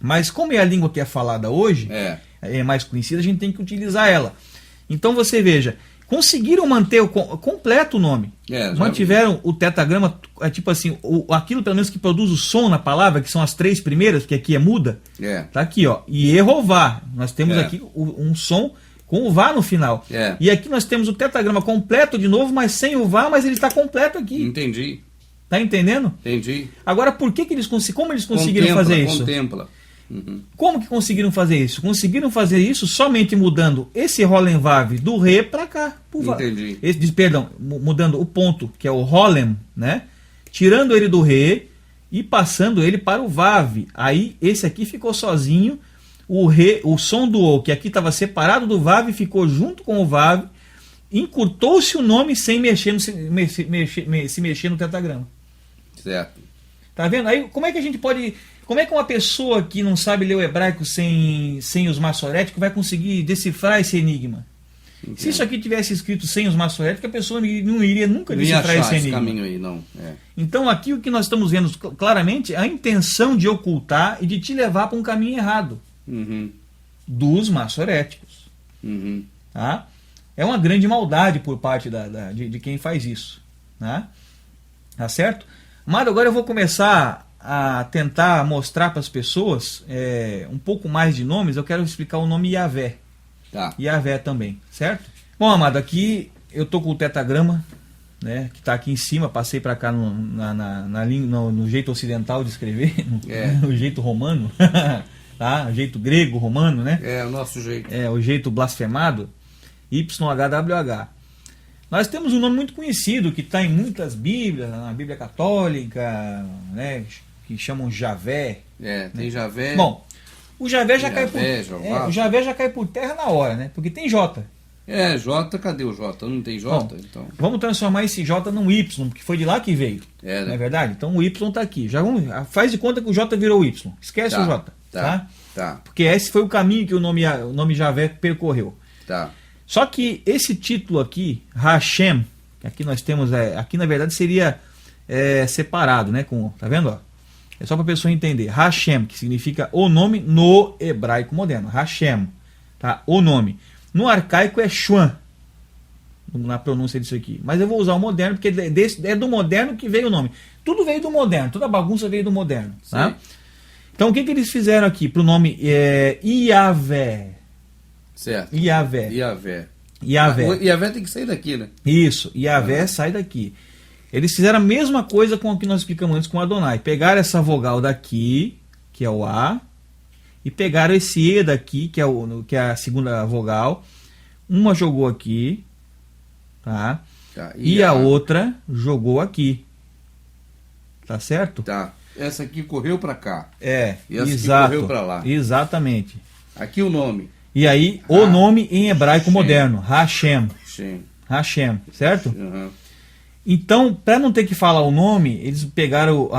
Mas como é a língua que é falada hoje, é mais conhecida, a gente tem que utilizar ela. Então você veja, conseguiram manter completo o nome. Mantiveram o tetragrama, tipo assim, aquilo pelo menos que produz o som na palavra, que são as 3 primeiras, que aqui é muda. Tá aqui, ó. E Yehová. Nós temos aqui um som com o Vá no final. E aqui nós temos o tetragrama completo de novo, mas sem o Vá, mas ele está completo aqui. Entendi. Tá entendendo? Entendi. Agora, como eles conseguiram fazer isso? Contempla. Como que conseguiram fazer isso? Conseguiram fazer isso somente mudando esse Holem Vav do Ré para cá. Entendi. Mudando o ponto, que é o Holem, né? Tirando ele do Ré e passando ele para o Vav. Aí esse aqui ficou sozinho. O som do O, que aqui estava separado do Vav, ficou junto com o Vav. Encurtou-se o nome sem se mexer no tetragrama. Certo. Tá vendo? Aí como é que a gente pode... Como é que uma pessoa que não sabe ler o hebraico sem os massoréticos vai conseguir decifrar esse enigma? Entendi. Se isso aqui tivesse escrito sem os massoréticos, a pessoa não iria nunca decifrar esse enigma. Caminho aí, não. Então aqui o que nós estamos vendo claramente é a intenção de ocultar e de te levar para um caminho errado dos massoréticos. Tá? É uma grande maldade por parte de quem faz isso. Tá certo? Mas agora eu vou começar a tentar mostrar para as pessoas um pouco mais de nomes. Eu quero explicar o nome Yahvé. Yahvé também, certo? Bom, amado, aqui eu tô com o tetragrama, né, que está aqui em cima. Passei para cá no jeito ocidental de escrever, no jeito romano, tá? O jeito grego, romano, né? O nosso jeito. O jeito blasfemado, YHWH. Nós temos um nome muito conhecido que está em muitas Bíblias, na Bíblia Católica, né, que chamam Javé. Tem Javé. Bom, o Javé já o Javé já cai por terra na hora, né? Porque tem J. J, cadê o J? Não tem J? Bom, então. Vamos transformar esse J num Y, porque foi de lá que veio. Né? Não é verdade? Então o Y está aqui. Faz de conta que o J virou Y. Esquece o J. Tá? Porque esse foi o caminho que o nome Javé percorreu. Tá. Só que esse título aqui, Hashem, que aqui nós temos, aqui na verdade seria separado, né? Tá vendo? Ó? É só para a pessoa entender. Hashem, que significa o nome no hebraico moderno. Hashem, tá? O nome. No arcaico é Shuan. na pronúncia disso aqui. Mas eu vou usar o moderno, porque é do moderno que veio o nome. Tudo veio do moderno, toda a bagunça veio do moderno. Tá? Então o que eles fizeram aqui para o nome Iavé? Certo. Iavé. Iavé tem que sair daqui, né? Isso, Iavé sai daqui. Eles fizeram a mesma coisa com o que nós explicamos antes com Adonai. Pegaram essa vogal daqui, que é o A, e pegaram esse E daqui, que é a segunda vogal. Uma jogou aqui, tá? E a outra jogou aqui. Tá certo? Tá. Essa aqui correu para cá. E essa exato, aqui correu para lá. Exatamente. Aqui o nome. E aí, o nome em hebraico moderno, Hashem. Hashem, certo? Então, para não ter que falar o nome, eles pegaram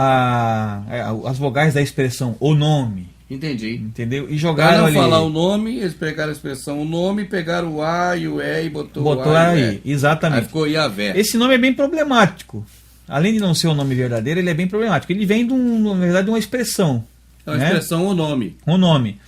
as vogais da expressão o nome. Entendi. Entendeu? E jogaram para não ali. falar o nome, eles pegaram a expressão o nome, pegaram o A e o E e botou o A aí, e o E. exatamente. Aí ficou Iavé. Esse nome é bem problemático. Além de não ser o nome verdadeiro, ele é bem problemático. Ele vem, na verdade, de uma expressão. É uma expressão, o nome. O nome.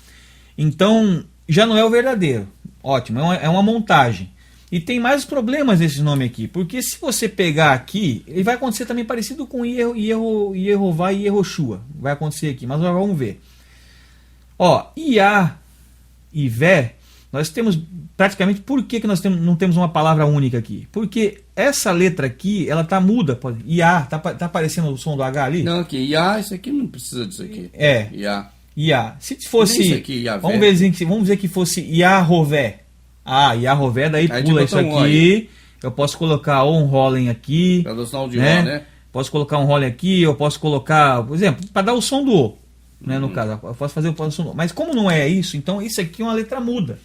Então, já não é o verdadeiro. Ótimo, é uma montagem. E tem mais problemas nesse nome aqui. Porque se você pegar aqui, ele vai acontecer também parecido com Yehová e Yehoshua. Vai acontecer aqui, mas nós vamos ver. Iá e Vé, nós temos praticamente... Por que nós não temos uma palavra única aqui? Porque essa letra aqui, ela tá muda. Iá, tá aparecendo o som do H ali? Não, aqui, Iá, isso aqui não precisa disso aqui. Iá. Se fosse... Isso aqui, vamos dizer que fosse Yahovvé. Yahovvé, daí aí pula isso aqui. Eu posso colocar um Rollen aqui. Para dar o sinal de O, né? Posso colocar um Rollen aqui, eu posso colocar, por exemplo, para dar o som do O. Né, no caso, eu posso fazer o som do O. Mas como não é isso, então isso aqui é uma letra muda.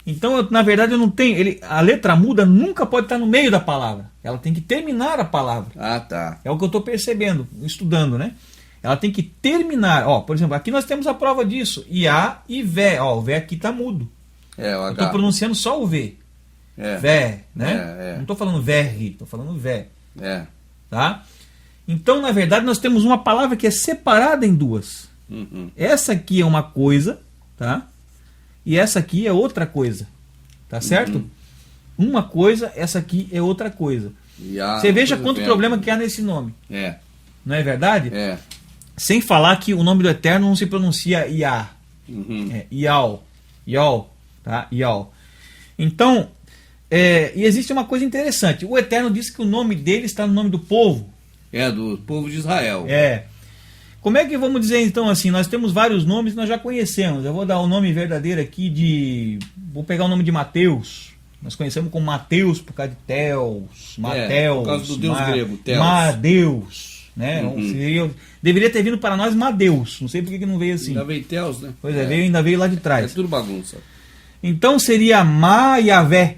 Então, na verdade, eu não tenho. A letra muda nunca pode estar no meio da palavra. Ela tem que terminar a palavra. Tá. É o que eu estou percebendo, estudando, né? Ela tem que terminar. Por exemplo, aqui nós temos a prova disso. Iá e Vé. O Vé aqui está mudo. Eu estou pronunciando só o V. Vé, né? Não estou falando verre, estou falando Vé. Tá? Então, na verdade, nós temos uma palavra que é separada em duas. Essa aqui é uma coisa, tá? E essa aqui é outra coisa. Tá certo? Uma coisa, essa aqui é outra coisa. Você veja quanto problema que há nesse nome. Não é verdade? Sem falar que o nome do Eterno não se pronuncia Iá. Ial. Tá? Ial. Então, e existe uma coisa interessante. O Eterno disse que o nome dele está no nome do povo. Do povo de Israel. Como é que vamos dizer então assim? Nós temos vários nomes que nós já conhecemos. Eu vou dar o nome verdadeiro aqui vou pegar o nome de Mateus. Nós conhecemos como Mateus por causa de Teos. Mateus. Por causa do deus grego, Teos. Madeus. Né? Deveria ter vindo para nós Madeus. Não sei por que não veio assim. Ainda veio Teos, né? Pois ainda veio lá de trás. É tudo bagunça. Então seria Maiavé.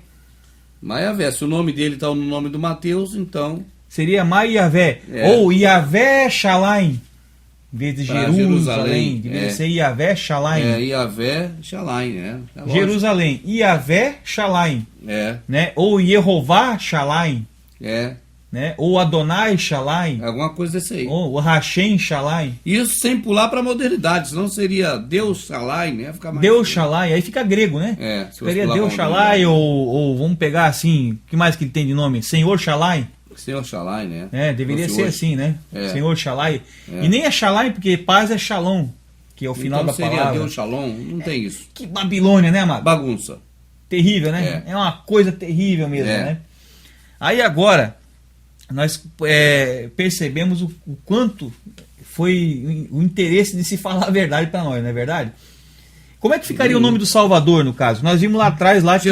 Maiavé. Se o nome dele está no nome do Mateus, então... Seria Maiavé. Ou Iavé Shalaim. Em vez de Jerusalém. Deveria ser Iavé Shalaim. Iavé Shalaim, né? Jerusalém. Iavé Shalaim. Né? Ou Yehová Shalaim. Né? Ou Adonai Shalaim. Alguma coisa desse aí. Ou Hashem Shalaim. Isso sem pular para a modernidade, senão seria Deus Shalaim, né? Fica mais Deus Shalaim, aí fica grego, né? Seria Deus Shalaim, ou vamos pegar assim, o que mais que ele tem de nome? Senhor Shalaim. Senhor Shalaim, né? Deveria ser assim, né? Senhor Shalaim. E nem é Shalaim, porque paz é Shalom, que é o final da palavra. Seria Deus Shalom? Não tem isso. Que Babilônia, né, amado? Bagunça. Terrível, né? É uma coisa terrível mesmo, né? Aí agora, nós percebemos o quanto foi o interesse de se falar a verdade para nós, não é verdade? Como é que ficaria o nome do Salvador, no caso? Nós vimos lá atrás lá que...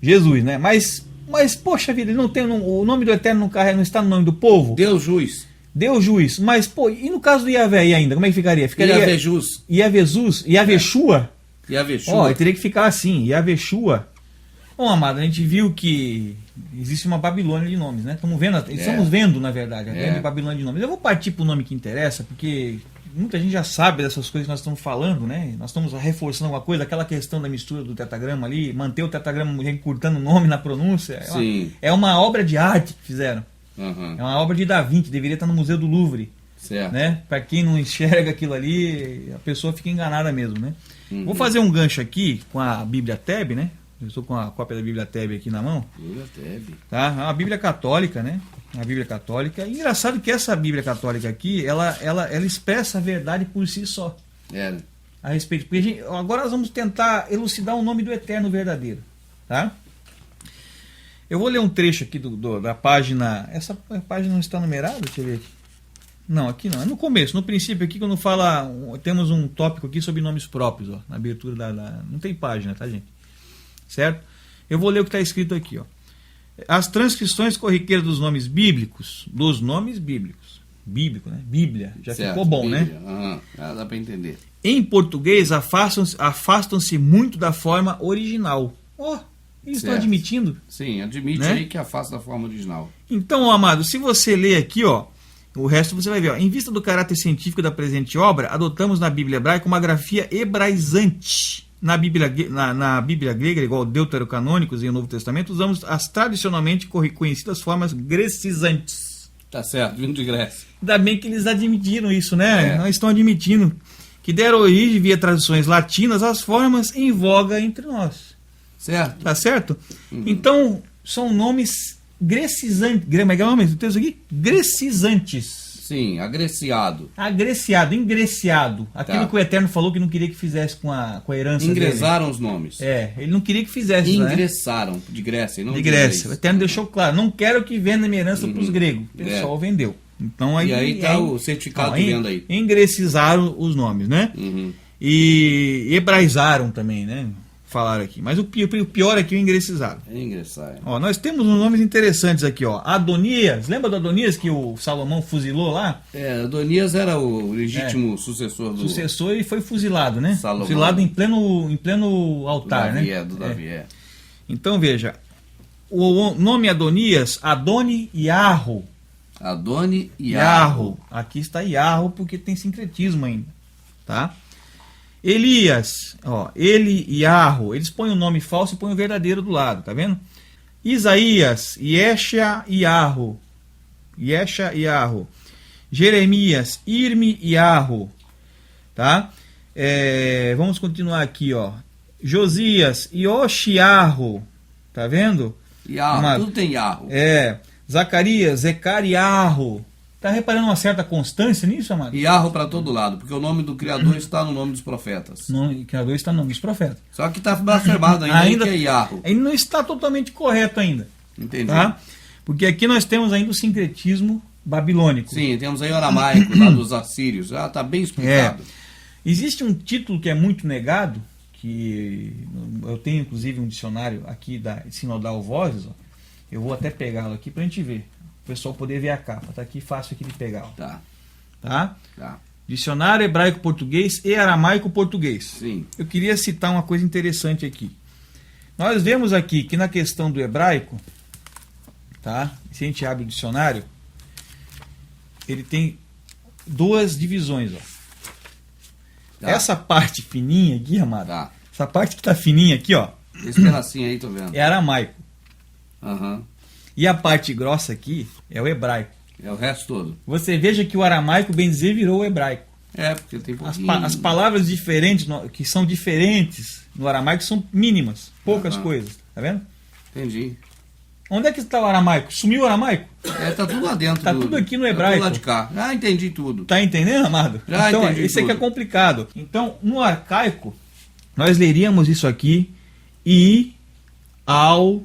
Jesus, né? Mas, poxa vida, ele não tem, o nome do Eterno não está no nome do povo? Deus Juiz. Mas, e no caso do Iavé ainda, como é que ficaria? Iavejus. Iaveshua? Iaveshua. Teria que ficar assim, Iaveshua. Bom, amado, a gente viu que existe uma Babilônia de nomes, né? Estamos vendo, na verdade, a grande Babilônia de nomes. Eu vou partir para o nome que interessa, porque muita gente já sabe dessas coisas que nós estamos falando, né? Nós estamos reforçando alguma coisa, aquela questão da mistura do tetragrama ali, manter o tetragrama encurtando o nome na pronúncia. É uma obra de arte que fizeram. É uma obra de Da Vinci, deveria estar no Museu do Louvre. Né? Para quem não enxerga aquilo ali, a pessoa fica enganada mesmo, né? Vou fazer um gancho aqui com a Bíblia Teb, né? Eu estou com a cópia da Bíblia Tebe aqui na mão. Bíblia Tebe. Tá? É uma Bíblia católica, né? Uma Bíblia católica. E engraçado que essa Bíblia católica aqui, ela expressa a verdade por si só. É. A respeito. Porque agora nós vamos tentar elucidar o nome do Eterno verdadeiro. Tá? Eu vou ler um trecho aqui da página. Essa página não está numerada? Deixa eu ver aqui. Não, aqui não. É no começo, no princípio aqui, quando fala. Temos um tópico aqui sobre nomes próprios, ó. Na abertura da. Não tem página, tá, gente? Certo? Eu vou ler o que está escrito aqui, ó. As transcrições corriqueiras dos nomes bíblicos. Bíblico, né? Bíblia. Já certo, ficou bom, Bíblia. né? Dá para entender. Em português, afastam-se muito da forma original. Ó, eles estão admitindo. Sim, admite, né? Aí que afasta da forma original. Então, amado, se você ler aqui, ó, o resto você vai ver. Ó, em vista do caráter científico da presente obra, adotamos na Bíblia hebraica uma grafia hebraizante. Na Bíblia grega, igual Deuterocanônicos e o Novo Testamento, usamos as tradicionalmente conhecidas formas grecisantes. Tá certo, vindo de Grécia. Ainda bem que eles admitiram isso, né? Nós estão admitindo que deram origem via traduções latinas às formas em voga entre nós. Certo. Tá certo? Então, são nomes grecisantes. Como é que é o nome do texto aqui? Grecisantes. Sim, agreciado. Ingreciado. Aquilo que o Eterno falou que não queria que fizesse com a herança Ingresaram dele. Os nomes. Ele não queria que fizesse. Ingressaram, né? De Grécia. Não de Grécia. O Eterno deixou claro, não quero que venda minha herança para os gregos. O pessoal vendeu. Então, aí está o certificado de venda aí. Ingrecizaram os nomes, né? E hebraizaram também, né? Falaram aqui. Mas o pior aqui é o ingrecizaram. Ó, nós temos uns nomes interessantes aqui, ó. Adonias, lembra do Adonias que o Salomão fuzilou lá? Adonias era o legítimo sucessor do... Sucessor e foi fuzilado, né? Salomão. Fuzilado em pleno altar, do Davi, né? Então, veja. O nome Adonias, Adoni Yarro. Adoni Yarro. Aqui está Yarro porque tem sincretismo ainda, tá? Elias, ó, Yarro, eles põem o nome falso e põem o verdadeiro do lado, tá vendo? Isaías, Yesha Yarro. Jeremias, Irmi Yarro, tá? Vamos continuar aqui, ó. Josias, Yoshiarro, tá vendo? Yarro, tudo tem Yarro. Zacarias, Zecariarro. Está reparando uma certa constância nisso, amado? Yarro para todo lado, porque o nome do Criador está no nome dos profetas. O Criador está no nome dos profetas. Só que está blasfemado ainda que é Yarro. Ainda não está totalmente correto ainda. Entendi. Tá? Porque aqui nós temos ainda o sincretismo babilônico. Sim, temos aí o aramaico lá dos assírios. Já está bem explicado. Existe um título que é muito negado, que eu tenho inclusive um dicionário aqui da Sinodal Vozes, ó. Eu vou até pegá-lo aqui para a gente ver. O pessoal poder ver a capa. Tá aqui fácil aqui de pegar. Ó. Tá? Dicionário hebraico-português e aramaico-português. Sim. Eu queria citar uma coisa interessante aqui. Nós vemos aqui que na questão do hebraico, tá? Se a gente abre o dicionário, ele tem duas divisões, ó. Essa parte fininha aqui, amado. Essa parte que tá fininha aqui, ó. Esse pedacinho aí, tô vendo. É aramaico. Aham. E a parte grossa aqui é o hebraico. É o resto todo. Você veja que o aramaico, bem dizer, virou o hebraico. Porque tem pouquinho. As palavras diferentes, que são diferentes no aramaico, são mínimas. Poucas coisas. Tá vendo? Entendi. Onde é que está o aramaico? Sumiu o aramaico? Tá tudo lá dentro. Tá tudo aqui no hebraico. Tá tudo lá de cá. Entendi tudo. Tá entendendo, amado? Já então, entendi isso aqui é complicado. Então, no arcaico, nós leríamos isso aqui. I-al-ru.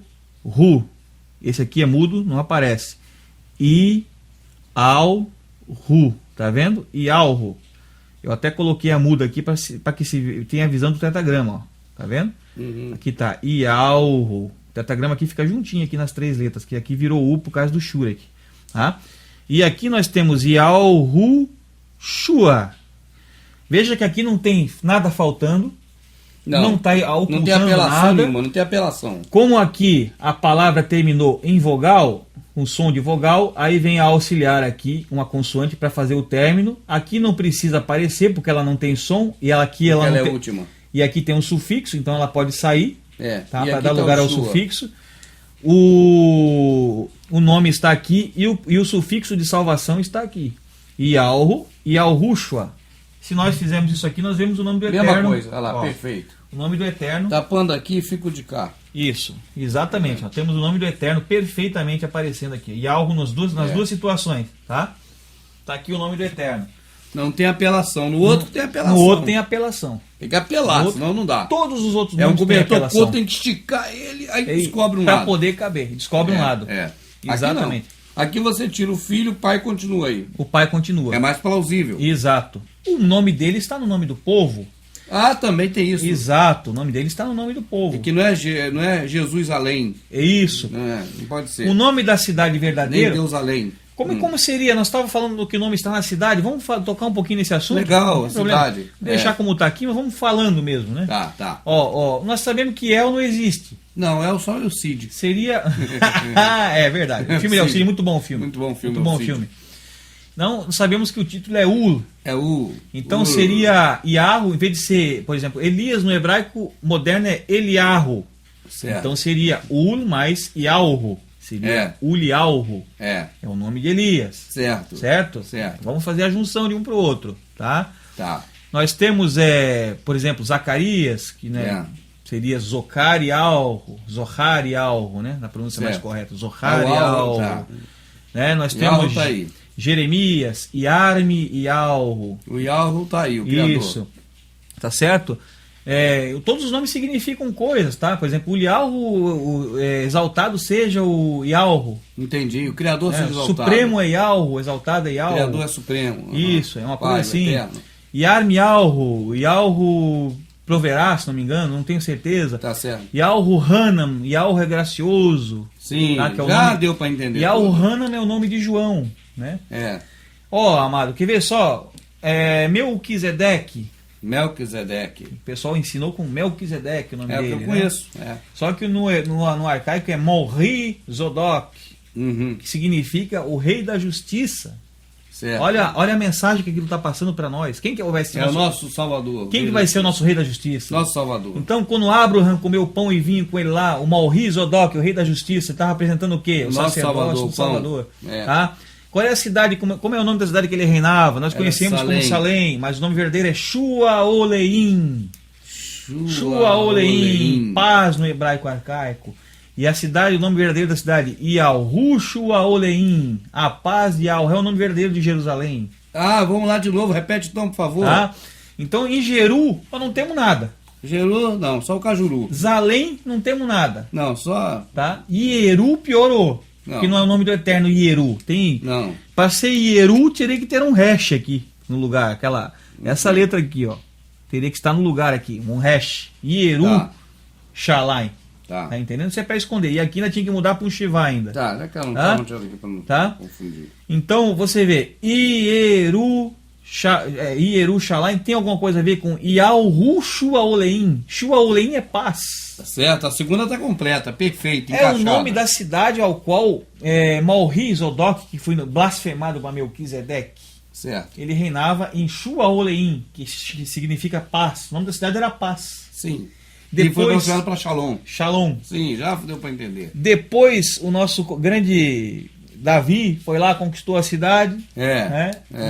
Esse aqui é mudo, não aparece. I-al-ru. Tá vendo? I-al-ru. Eu até coloquei a muda aqui para que se tenha a visão do tetagrama. Ó. Tá vendo? Aqui tá I-al-ru. O tetagrama aqui fica juntinho aqui nas três letras, que aqui virou U por causa do Shurek. Tá? E aqui nós temos I-al-ru Shua. Veja que aqui não tem nada faltando. Não está ocultando não tem apelação nada. Nenhuma, não tem apelação. Como aqui a palavra terminou em vogal, um som de vogal, aí vem a auxiliar aqui, uma consoante para fazer o término. Aqui não precisa aparecer porque ela não tem som e ela aqui ela não é tem... última. E aqui tem um sufixo, então ela pode sair, tá, para dar lugar tá ao sufixo. O nome está aqui e o sufixo de salvação está aqui. Ialru e Alrushua. Se nós fizermos isso aqui, nós vemos o nome do Eterno. Mesma coisa, olha lá, perfeito. O nome do Eterno. Tapando aqui e fico de cá. Isso, exatamente. Nós temos o nome do Eterno perfeitamente aparecendo aqui. E algo nas duas situações, tá? Tá aqui o nome do Eterno. Não tem apelação. No outro tem apelação. No outro tem apelação. Tem que apelar, senão não dá. Todos os outros nomes têm cobertor apelação. tem que esticar ele, aí descobre um pra lado. poder caber. Descobre um lado. Exatamente. Aqui você tira o filho, o pai continua aí. O pai continua. É mais plausível. Exato. O nome dele está no nome do povo. Ah, também tem isso. Exato. O nome dele está no nome do povo. É que não é Jesus além. É isso. Não pode ser. O nome da cidade verdadeira. Nem Deus além. Como seria? Nós estávamos falando do que o nome está na cidade. Vamos tocar um pouquinho nesse assunto? Legal, a cidade. Deixar como está aqui, mas vamos falando mesmo, né? Tá. Nós sabemos que El não existe. Não, El só é o Cid. Seria... é verdade. O filme é o Cid, muito bom o filme. Muito bom filme. Muito bom filme. Não, sabemos que o título é Ul. É Ul. Então seria Iarro, em vez de ser, por exemplo, Elias no hebraico moderno é Eliarro. Certo. Então seria Ul mais Iarro. Seria Uliarro. É o nome de Elias. Certo? Vamos fazer a junção de um para o outro, tá? Nós temos, por exemplo, Zacarias, que seria Zohar e Alro, né? Na pronúncia mais correta, Zohar e Alro. Né? Nós temos Jeremias, Iarme e Alro. O Iarro tá aí, o criador. Isso, tá certo? Todos os nomes significam coisas, tá? Por exemplo, o Iarro, exaltado seja o Iarro. Entendi, o criador seja exaltado. Supremo é Iarro, exaltado é Iarro. O criador é supremo. Isso, é uma coisa assim. Iarme Iarro proverá, se não me engano, não tenho certeza. Tá certo. Iarro Hanam, Iarro é gracioso. Sim, tá? Que é já deu para entender. Iarro Hanam é o nome de João, né? Amado, quer ver só? Melquisedeque. O pessoal ensinou com Melquisedeque o nome dele. É o que eu conheço. Só que no arcaico é Morri Zodok, que significa o rei da justiça. Certo. Olha a mensagem que aquilo está passando para nós. Quem que vai ser o nosso Salvador? Quem que vai ser o nosso rei da justiça? Nosso Salvador. Então, quando Abraham comeu pão e vinho com ele lá, o Morri Zodok, o rei da justiça, está representando o quê? O nosso Salvador. Tá? Qual é a cidade, como é o nome da cidade que ele reinava? Nós conhecemos como Salém, mas o nome verdadeiro é Shuaoleim. Shuaoleim, paz no hebraico arcaico. E a cidade, o nome verdadeiro da cidade, Ialhu Shuaoleim, a paz de Ial, é o nome verdadeiro de Jerusalém. Vamos lá de novo, repete então, por favor. Então, em Jeru, nós não temos nada. Jeru, não, só o Cajuru. Zalém, não temos nada. Não, só... Tá? Ieru piorou. Que não é o nome do Eterno Ieru. Não. Para ser Ieru, teria que ter um hash aqui no lugar. Essa letra aqui, ó. Teria que estar no lugar aqui. Um hash. Ieru Shalai. Tá entendendo? Isso é para esconder. E aqui ainda tinha que mudar para um Shiva ainda. Já que ela não para não confundir. Então, você vê. Ieru Shalai tem alguma coisa a ver com Ialhu Shuaoleim. Shuaoleim é paz. Tá certo, a segunda tá completa, perfeito, encaixada. É o nome da cidade ao qual Morri Zodok, que foi blasfemado para Melquisedeque, certo. Ele reinava em Shuaoleim, que significa paz. O nome da cidade era paz. Sim. Depois, e foi transformado para Shalom. Shalom. Sim, já deu para entender. Depois, o nosso grande Davi foi lá, conquistou a cidade,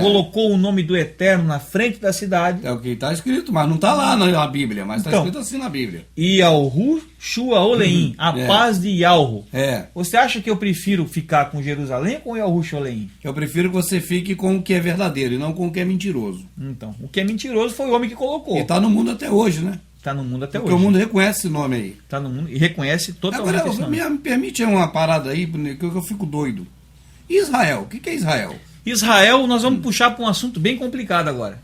colocou o nome do Eterno na frente da cidade. É o que está escrito, mas não está lá na Bíblia, mas está escrito assim na Bíblia. Ialhu Shuaoleim, a paz de Ialhu. É. Você acha que eu prefiro ficar com Jerusalém ou com Ialhu Shuaoleim? Eu prefiro que você fique com o que é verdadeiro e não com o que é mentiroso. Então, o que é mentiroso foi o homem que colocou. E está no mundo até hoje, né? Está no mundo até hoje. Porque o mundo reconhece esse nome aí. Está no mundo e reconhece totalmente esse nome. Agora, me permite uma parada aí, que eu fico doido. Israel, o que é Israel? Israel, nós vamos puxar para um assunto bem complicado agora.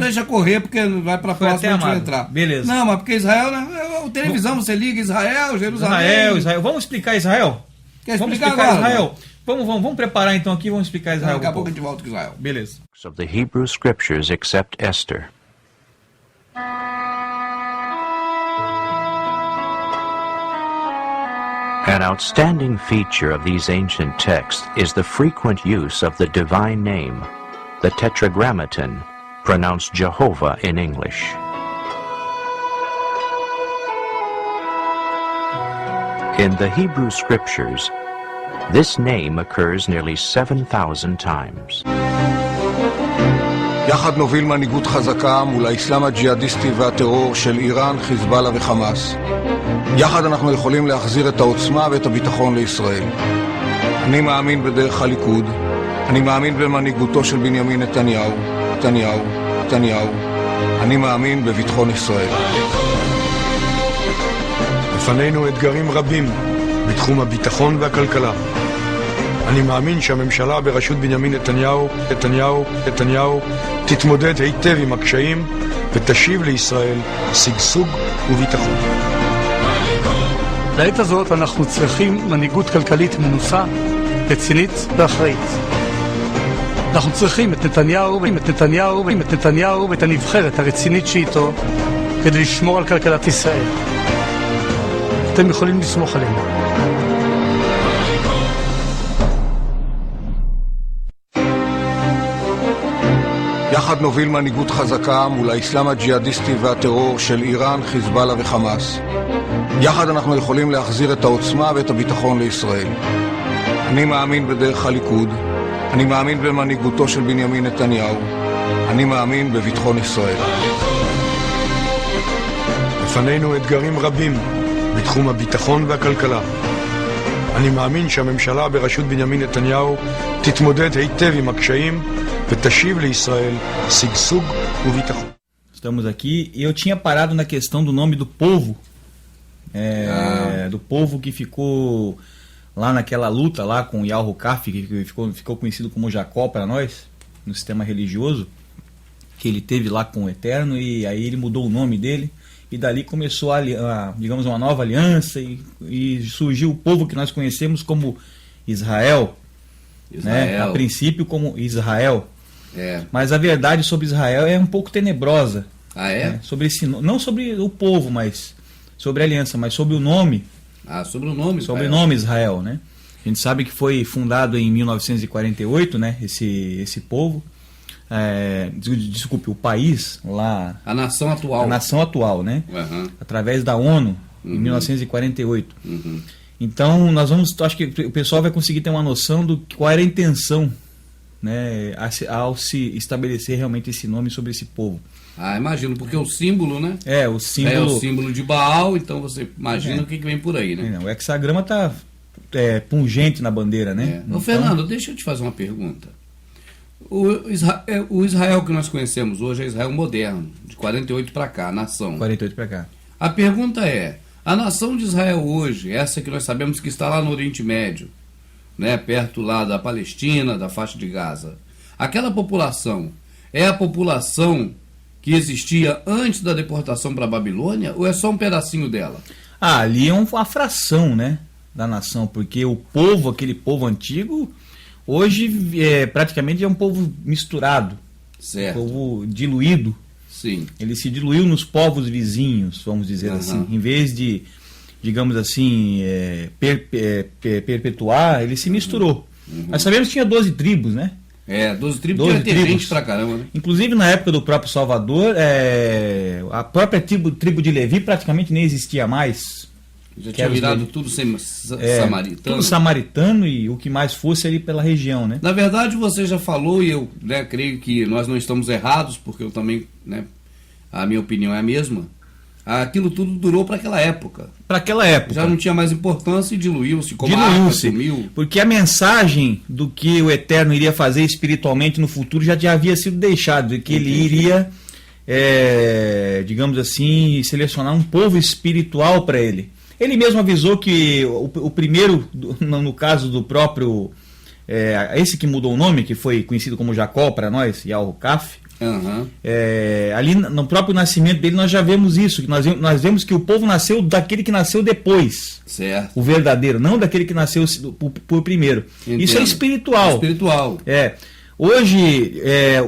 Deixa correr, porque vai para a próxima a gente vai entrar. Beleza. Não, mas porque Israel, televisão, você liga Israel, Jerusalém. Israel. Vamos explicar Israel? Vamos explicar Israel? Vamos preparar então aqui, vamos explicar Israel. Daqui a pouco a gente volta com Israel. Beleza. Of the Hebrew Scriptures except Esther. An outstanding feature of these ancient texts is the frequent use of the divine name, the Tetragrammaton, pronounced Jehovah in English. In the Hebrew Scriptures, this name occurs nearly 7,000 times. יחד נוביל מנהיגות חזקה מול האסלאם הג'יהאדיסטי והטרור של איראן, חיזבאללה וחמאס. יחד אנחנו יכולים להחזיר את העוצמה ואת הביטחון לישראל. אני מאמין בדרך הליכוד, אני מאמין במנהיגותו של בנימין נתניהו, אני מאמין בביטחון ישראל. לפנינו אתגרים רבים בתחום הביטחון והכלכלה. אני מאמין שהממשלה בראשות בנימין נתניהו תתמודד היטב עם הקשיים ותשיב לישראל שגשוג וביטחון. לעת הזאת אנחנו צריכים מנהיגות כלכלית מנוסה, רצינית ואחראית. אנחנו צריכים את נתניהו ואת הנבחרת הרצינית שאיתו כדי לשמור על כלכלת ישראל. אתם יכולים לסמוך עלינו. יחד נוביל מנהיגות חזקה מול האסלאם הג'יהאדיסטי והטרור של איראן, חיזבאללה וחמאס. יחד אנחנו יכולים להחזיר את העוצמה ואת הביטחון לישראל. אני מאמין בדרך הליכוד, אני מאמין במנהיגותו של בנימין נתניהו, אני מאמין בביטחון ישראל. לפנינו אתגרים רבים בתחום הביטחון והכלכלה. אני מאמין שהממשלה berashut Benjamin Netanyahu תתמודד היטב עם הקשיים ותשיב לישראל שגשוג וביטחון. Estamos aqui e eu tinha parado na questão do nome do povo, do povo que ficou lá naquela luta lá com Yahu-Kaf, que ficou conhecido como Jacó para nós, no sistema religioso, que ele teve lá com o Eterno, e aí ele mudou o nome dele, e dali começou digamos, uma nova aliança, e surgiu o povo que nós conhecemos como Israel. Né? A princípio como Israel. Mas a verdade sobre Israel é um pouco tenebrosa. Né? Sobre não sobre o povo, mas sobre a aliança, mas sobre o nome. Sobre o nome. Sobre o nome Israel, né? A gente sabe que foi fundado em 1948, né? Esse povo. Desculpe, o país lá. A nação atual. A nação atual, né? Através da ONU, em 1948. Então, acho que o pessoal vai conseguir ter uma noção do qual era a intenção, né, ao se estabelecer realmente esse nome sobre esse povo. Imagino, porque o símbolo, né? O símbolo. É o símbolo de Baal, então você imagina o que vem por aí, né? O hexagrama está pungente na bandeira, né? Então... Fernando, deixa eu te fazer uma pergunta. O Israel que nós conhecemos hoje é Israel moderno, de 48 para cá, a nação. 48 para cá. A pergunta é: a nação de Israel hoje, essa que nós sabemos que está lá no Oriente Médio, né, perto lá da Palestina, da faixa de Gaza, aquela população é a população que existia antes da deportação para a Babilônia, ou é só um pedacinho dela? Ali é uma fração, né, da nação, porque o povo, aquele povo antigo, hoje praticamente é um povo misturado, certo. Um povo diluído. Sim. Ele se diluiu nos povos vizinhos, vamos dizer assim. Em vez de, digamos assim, perpetuar, ele se misturou. Nós sabemos que tinha 12 tribos, né? 12 tribos, tinha ter gente pra caramba, né? Inclusive na época do próprio Salvador, a própria tribo de Levi praticamente nem existia mais. Já tinha virado tudo samaritano. Tudo samaritano, e o que mais fosse ali pela região, né? Na verdade, você já falou, e eu creio que nós não estamos errados, porque eu também, a minha opinião é a mesma. Aquilo tudo durou para aquela época. Para aquela época. Já não tinha mais importância e diluiu-se, como diluiu-se, porque a mensagem do que o Eterno iria fazer espiritualmente no futuro já havia sido deixado, de que ele iria, digamos assim, selecionar um povo espiritual para ele. Ele mesmo avisou que o primeiro, no caso do próprio, esse que mudou o nome, que foi conhecido como Jacó para nós, Yahu-Kaf, ali no próprio nascimento dele nós já vemos isso, que nós vemos que o povo nasceu daquele que nasceu depois, certo. O verdadeiro, não daquele que nasceu por primeiro. Entendo. Isso é espiritual. Hoje,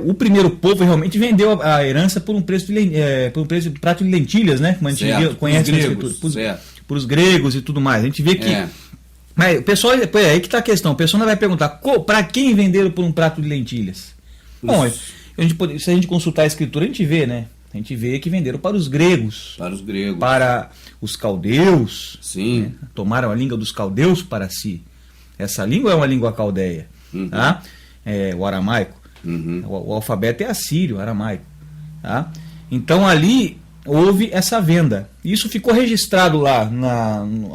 o primeiro povo realmente vendeu a herança por um preço de prato de lentilhas, né? Como a gente conhece na escritura. Para os gregos e tudo mais. A gente vê que... Mas o pessoal, aí que está a questão. O pessoal não vai perguntar para quem venderam por um prato de lentilhas. Bom, se a gente consultar a escritura, a gente vê, né? A gente vê que venderam para os gregos. Para os caldeus. Sim. Né? Tomaram a língua dos caldeus para si. Essa língua é uma língua caldeia. Tá? O aramaico. O alfabeto é assírio, aramaico. Tá? Então ali houve essa venda. Isso ficou registrado lá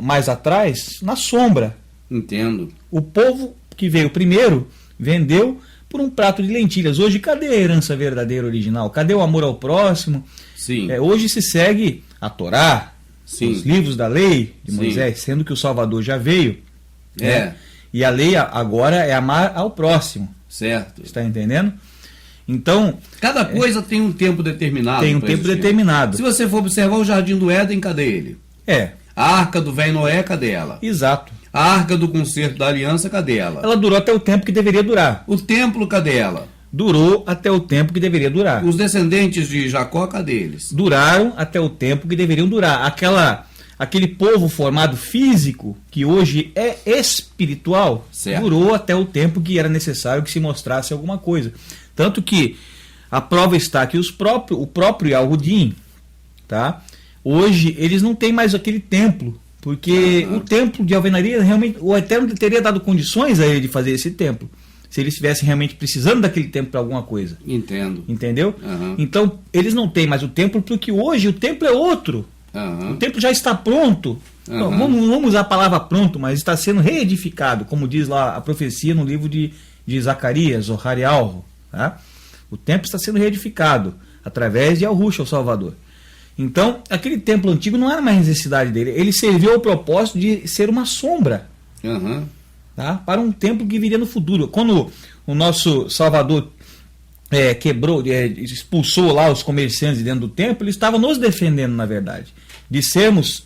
mais atrás, na sombra. Entendo. O povo que veio primeiro vendeu por um prato de lentilhas. Hoje, cadê a herança verdadeira original? Cadê o amor ao próximo? Sim. Hoje se segue a Torá, Sim. os livros da lei de Sim. Moisés, sendo que o Salvador já veio. Né? E a lei agora é amar ao próximo. Certo. Está entendendo? Então, cada coisa tem um tempo determinado. Tem um tempo determinado. Se você for observar o Jardim do Éden, cadê ele? A Arca do Velho Noé, cadê ela? Exato. A Arca do Concerto da Aliança, cadê ela? Ela durou até o tempo que deveria durar. O templo, cadê ela? Durou até o tempo que deveria durar. Os descendentes de Jacó, cadê eles? Duraram até o tempo que deveriam durar. Aquele povo formado físico, que hoje é espiritual, certo. Durou até o tempo que era necessário que se mostrasse alguma coisa. Tanto que a prova está que o próprio Yahudim, tá? Hoje eles não têm mais aquele templo, porque o templo de alvenaria, realmente, o Eterno teria dado condições a ele de fazer esse templo, se eles estivessem realmente precisando daquele templo para alguma coisa. Entendo. Entendeu? Então, eles não têm mais o templo, porque hoje o templo é outro. O templo já está pronto. Não, vamos usar a palavra pronto, mas está sendo reedificado, como diz lá a profecia no livro de Zacarias, o Harialro. Tá? O templo está sendo reedificado através de Yahushua, o Salvador. Então, aquele templo antigo não era mais necessidade dele. Ele serviu ao propósito de ser uma sombra, tá? Para um templo que viria no futuro. Quando o nosso Salvador expulsou lá os comerciantes dentro do templo, ele estava nos defendendo, na verdade, de sermos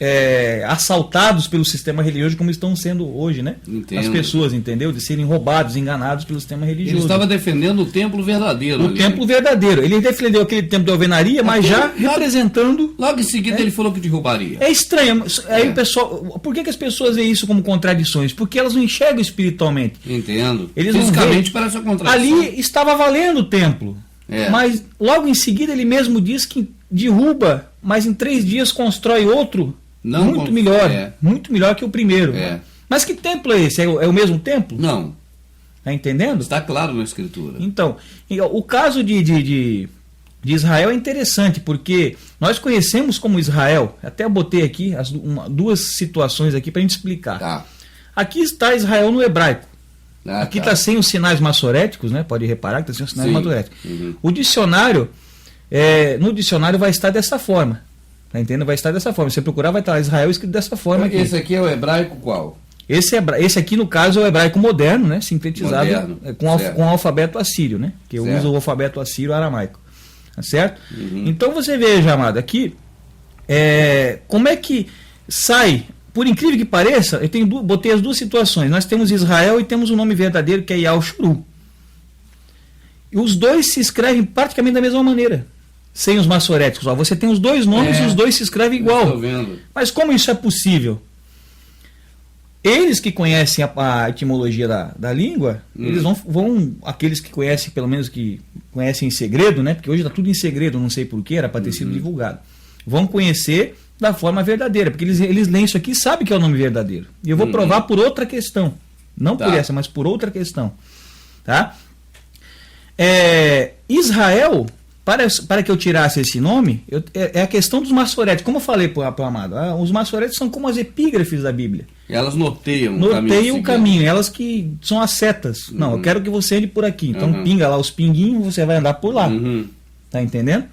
assaltados pelo sistema religioso, como estão sendo hoje, né? As pessoas, entendeu? De serem roubados, enganados pelo sistema religioso. Ele estava defendendo o templo verdadeiro. O templo verdadeiro. Ele defendeu aquele templo de alvenaria, mas já representando... Logo em seguida ele falou que derrubaria. É estranho. Aí o pessoal... Por que as pessoas veem isso como contradições? Porque elas não enxergam espiritualmente. Entendo. Eles fisicamente parece uma contradição. Ali estava valendo o templo. Mas logo em seguida ele mesmo diz que derruba, mas em 3 dias constrói outro muito melhor que o primeiro. Mas que templo é esse? É o mesmo templo? Não. Está entendendo? Está claro na Escritura. Então, o caso de Israel é interessante, porque nós conhecemos como Israel. Até eu botei aqui duas situações aqui para a gente explicar. Tá. Aqui está Israel no hebraico. Aqui está sem os sinais maçoréticos, né? Pode reparar que está sem os sinais maçoréticos. O dicionário, no dicionário vai estar dessa forma. Tá entendendo? Vai estar dessa forma. Se você procurar, vai estar Israel escrito dessa forma. Esse aqui é o hebraico qual? Esse aqui, no caso, é o hebraico moderno, né? Sintetizado com o alfabeto assírio, né? Que eu uso o alfabeto assírio aramaico. Tá certo? Então você veja, amado, aqui como é que sai. Por incrível que pareça, eu botei as duas situações. Nós temos Israel e temos o nome verdadeiro, que é Yahshuru. E os dois se escrevem praticamente da mesma maneira, sem os maçoréticos. Você tem os dois nomes e os dois se escrevem igual. Estou vendo. Mas como isso é possível? Eles que conhecem a etimologia da língua, eles vão, aqueles que conhecem, pelo menos que conhecem em segredo, né? Porque hoje está tudo em segredo, não sei porquê, era para ter sido divulgado. Vão conhecer da forma verdadeira, porque eles leem isso aqui e sabem que é o nome verdadeiro. E eu vou provar por outra questão. Não por essa, mas por outra questão. Tá? Israel, para que eu tirasse esse nome, é a questão dos maçoretes. Como eu falei para o Amado, os maçoretes são como as epígrafes da Bíblia. Elas noteiam o caminho. Elas que são as setas. Não, eu quero que você ande por aqui. Então pinga lá os pinguinhos, você vai andar por lá. Tá entendendo?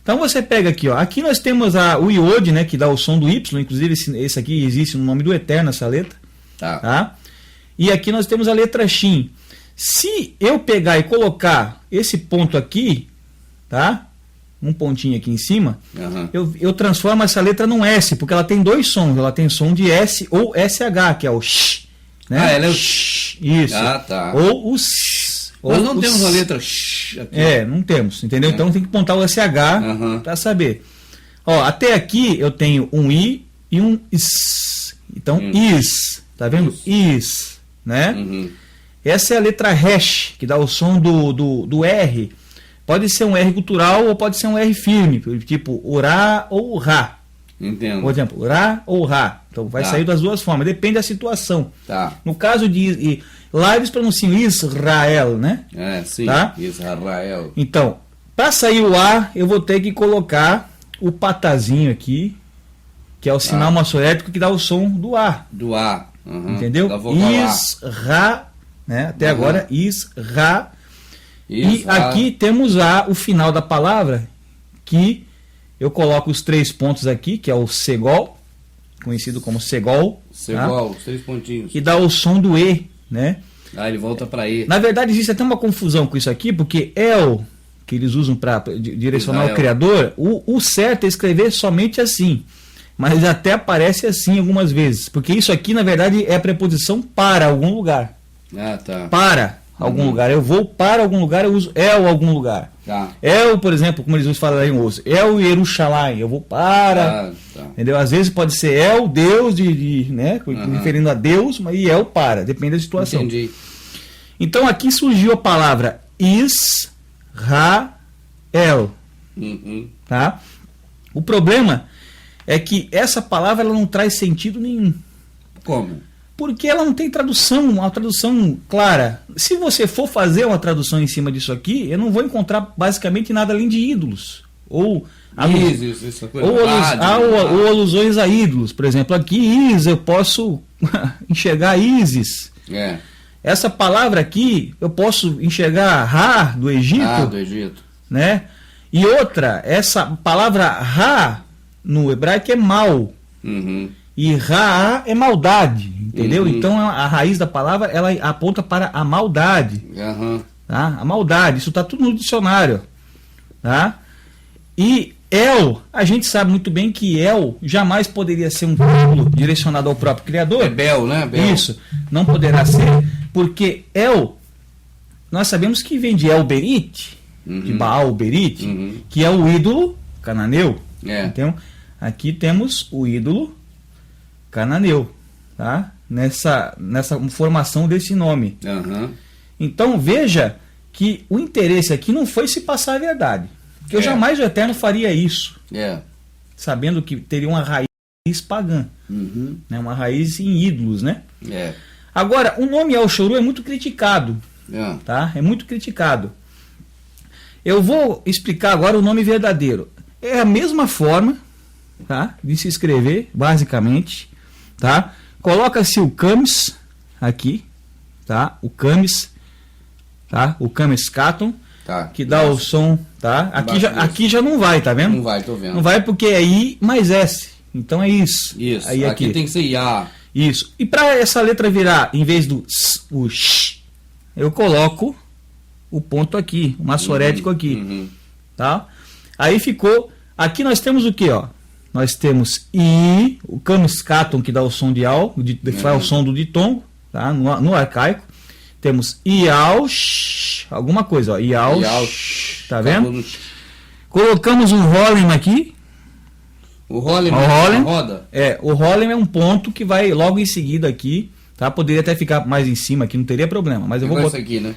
Então você pega aqui, aqui nós temos o iode, né, que dá o som do Y, inclusive esse aqui existe no nome do Eterno, essa letra. Tá? E aqui nós temos a letra Shin. Se eu pegar e colocar esse ponto aqui, tá? Um pontinho aqui em cima, eu transformo essa letra num S, porque ela tem dois sons, ela tem som de S ou SH, que é o Sh. Né? Ela é o Sh. Isso. Ou o S. Nós não temos a letra Sh aqui. Não temos, entendeu? Então tem que apontar o SH para saber. Até aqui eu tenho um I e um IS. Então, IS. Tá vendo? IS. Né? Essa é a letra hash, que dá o som do R. Pode ser um R gutural ou pode ser um R firme, tipo Urá ou Rá. Entendo. Por exemplo, Ra ou Ra. Então vai Tá. sair das duas formas, depende da situação. Tá. No caso de lá eles pronunciam Israel, né? É, sim. Tá? Israel. Então, para sair o A, eu vou ter que colocar o patazinho aqui, que é o sinal maçorético que dá o som do A. Do A. Uhum. Entendeu? Da vogal A. Isra, né? Até Uhum. agora, Isra. E Isra. aqui temos o final da palavra, que eu coloco os 3 pontos aqui, que é o Segol, conhecido como Segol. Segol, os 3 pontinhos. Que dá o som do E, né? Ah, ele volta para E. Na verdade, existe até uma confusão com isso aqui, porque El, que eles usam para direcionar Israel. o Criador, o certo é escrever somente assim. Mas até aparece assim algumas vezes. Porque isso aqui, na verdade, é a preposição para algum lugar. Ah, tá. Para algum lugar. Eu vou para algum lugar, eu uso El algum lugar. Tá. El, por exemplo, como eles falam em osso. El Yerushalayim. Eu vou para. Tá. Entendeu? Às vezes pode ser El, Deus, né? Referindo a Deus, mas e El para. Depende da situação. Entendi. Então aqui surgiu a palavra Israel. Uhum. Tá? O problema é que essa palavra ela não traz sentido nenhum. Como? Porque ela não tem tradução, uma tradução clara. Se você for fazer uma tradução em cima disso aqui, eu não vou encontrar basicamente nada além de ídolos. Ou Essa coisa. ou alusões a ídolos. Por exemplo, aqui eu posso enxergar Ísis. É. Essa palavra aqui, eu posso enxergar Ra do Egito. Ah, do Egito. Né? E outra, essa palavra Ra no hebraico é mal. Uhum. E Ra é maldade, entendeu? Uhum. Então a raiz da palavra ela aponta para a maldade. Uhum. Tá? A maldade, isso está tudo no dicionário. Tá? E El, a gente sabe muito bem que El jamais poderia ser um título direcionado ao próprio Criador. É Bel, né? Bel. Isso, não poderá ser, porque El, nós sabemos que vem de El Berit, de Baal Berit, que é o ídolo cananeu. É. Então, aqui temos o ídolo cananeu, tá? Nessa formação desse nome. Uhum. Então, veja que o interesse aqui não foi se passar a verdade. Porque eu jamais o Eterno faria isso, É. sabendo que teria uma raiz pagã, né? Uma raiz em ídolos, né? É. Agora, o nome El Shuru é muito criticado, É. tá? É muito criticado. Eu vou explicar agora o nome verdadeiro. É a mesma forma, tá? De se escrever, basicamente, tá? Coloca-se o Camis aqui, tá? O Camis, tá? O Camis Caton, Tá. que dá o som, tá? Aqui já não vai, tá vendo? Não vai, tô vendo. Não vai porque é I mais S. Então é isso. Isso. Aí aqui tem que ser Iá. Isso. E para essa letra virar, em vez do S, o Sh, eu coloco o ponto aqui, o maçorético aqui. Tá? Aí ficou. Aqui nós temos o que, ó? Nós temos I, o Camis Caton, que dá o som de Al, faz o som do ditongo, tá? No arcaico. Temos Ial, alguma coisa, ó. Ial, tá vendo? Colocamos um Holem aqui. O Holem roda? O Holem é um ponto que vai logo em seguida aqui, tá? Poderia até ficar mais em cima aqui, não teria problema, mas eu vou botar isso aqui, né?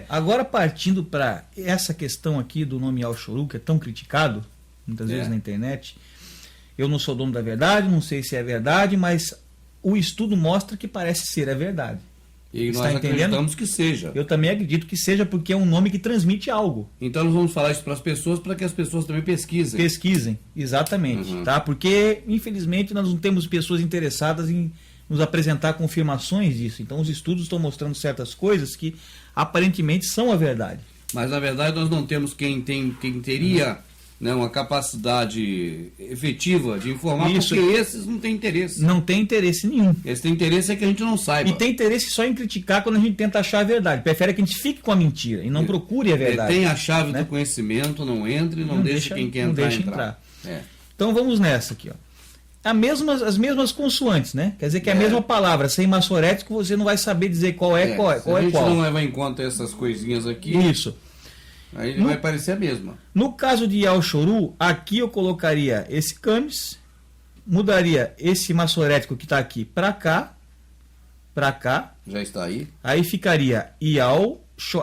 Agora partindo para essa questão aqui do nome Al Shuru, que é tão criticado muitas vezes na internet. Eu não sou dono da verdade, não sei se é verdade, mas o estudo mostra que parece ser a verdade. E Está nós entendendo? acreditamos que seja. Eu também acredito que seja, porque é um nome que transmite algo. Então nós vamos falar isso para as pessoas, para que as pessoas também pesquisem. Pesquisem, exatamente. Tá? Porque, infelizmente, nós não temos pessoas interessadas em nos apresentar confirmações disso. Então, os estudos estão mostrando certas coisas que aparentemente são a verdade. Mas, na verdade, nós não temos quem teria né, uma capacidade efetiva de informar, Isso. porque esses não têm interesse. Não tem interesse nenhum. Esse tem interesse é que a gente não saiba. E tem interesse só em criticar quando a gente tenta achar a verdade. Prefere que a gente fique com a mentira e não procure a verdade. Tem a chave do conhecimento, não entre, não deixa quem quer entrar. Então vamos nessa aqui, ó. As mesmas consoantes, né? Quer dizer que é a mesma palavra, sem maçorético você não vai saber dizer qual é qual. Se a gente não levar em conta essas coisinhas aqui, isso. Aí vai parecer a mesma. No caso de Al Shuru, aqui eu colocaria esse Camis, mudaria esse maçorético que está aqui para cá. Já está aí. Aí ficaria Ial,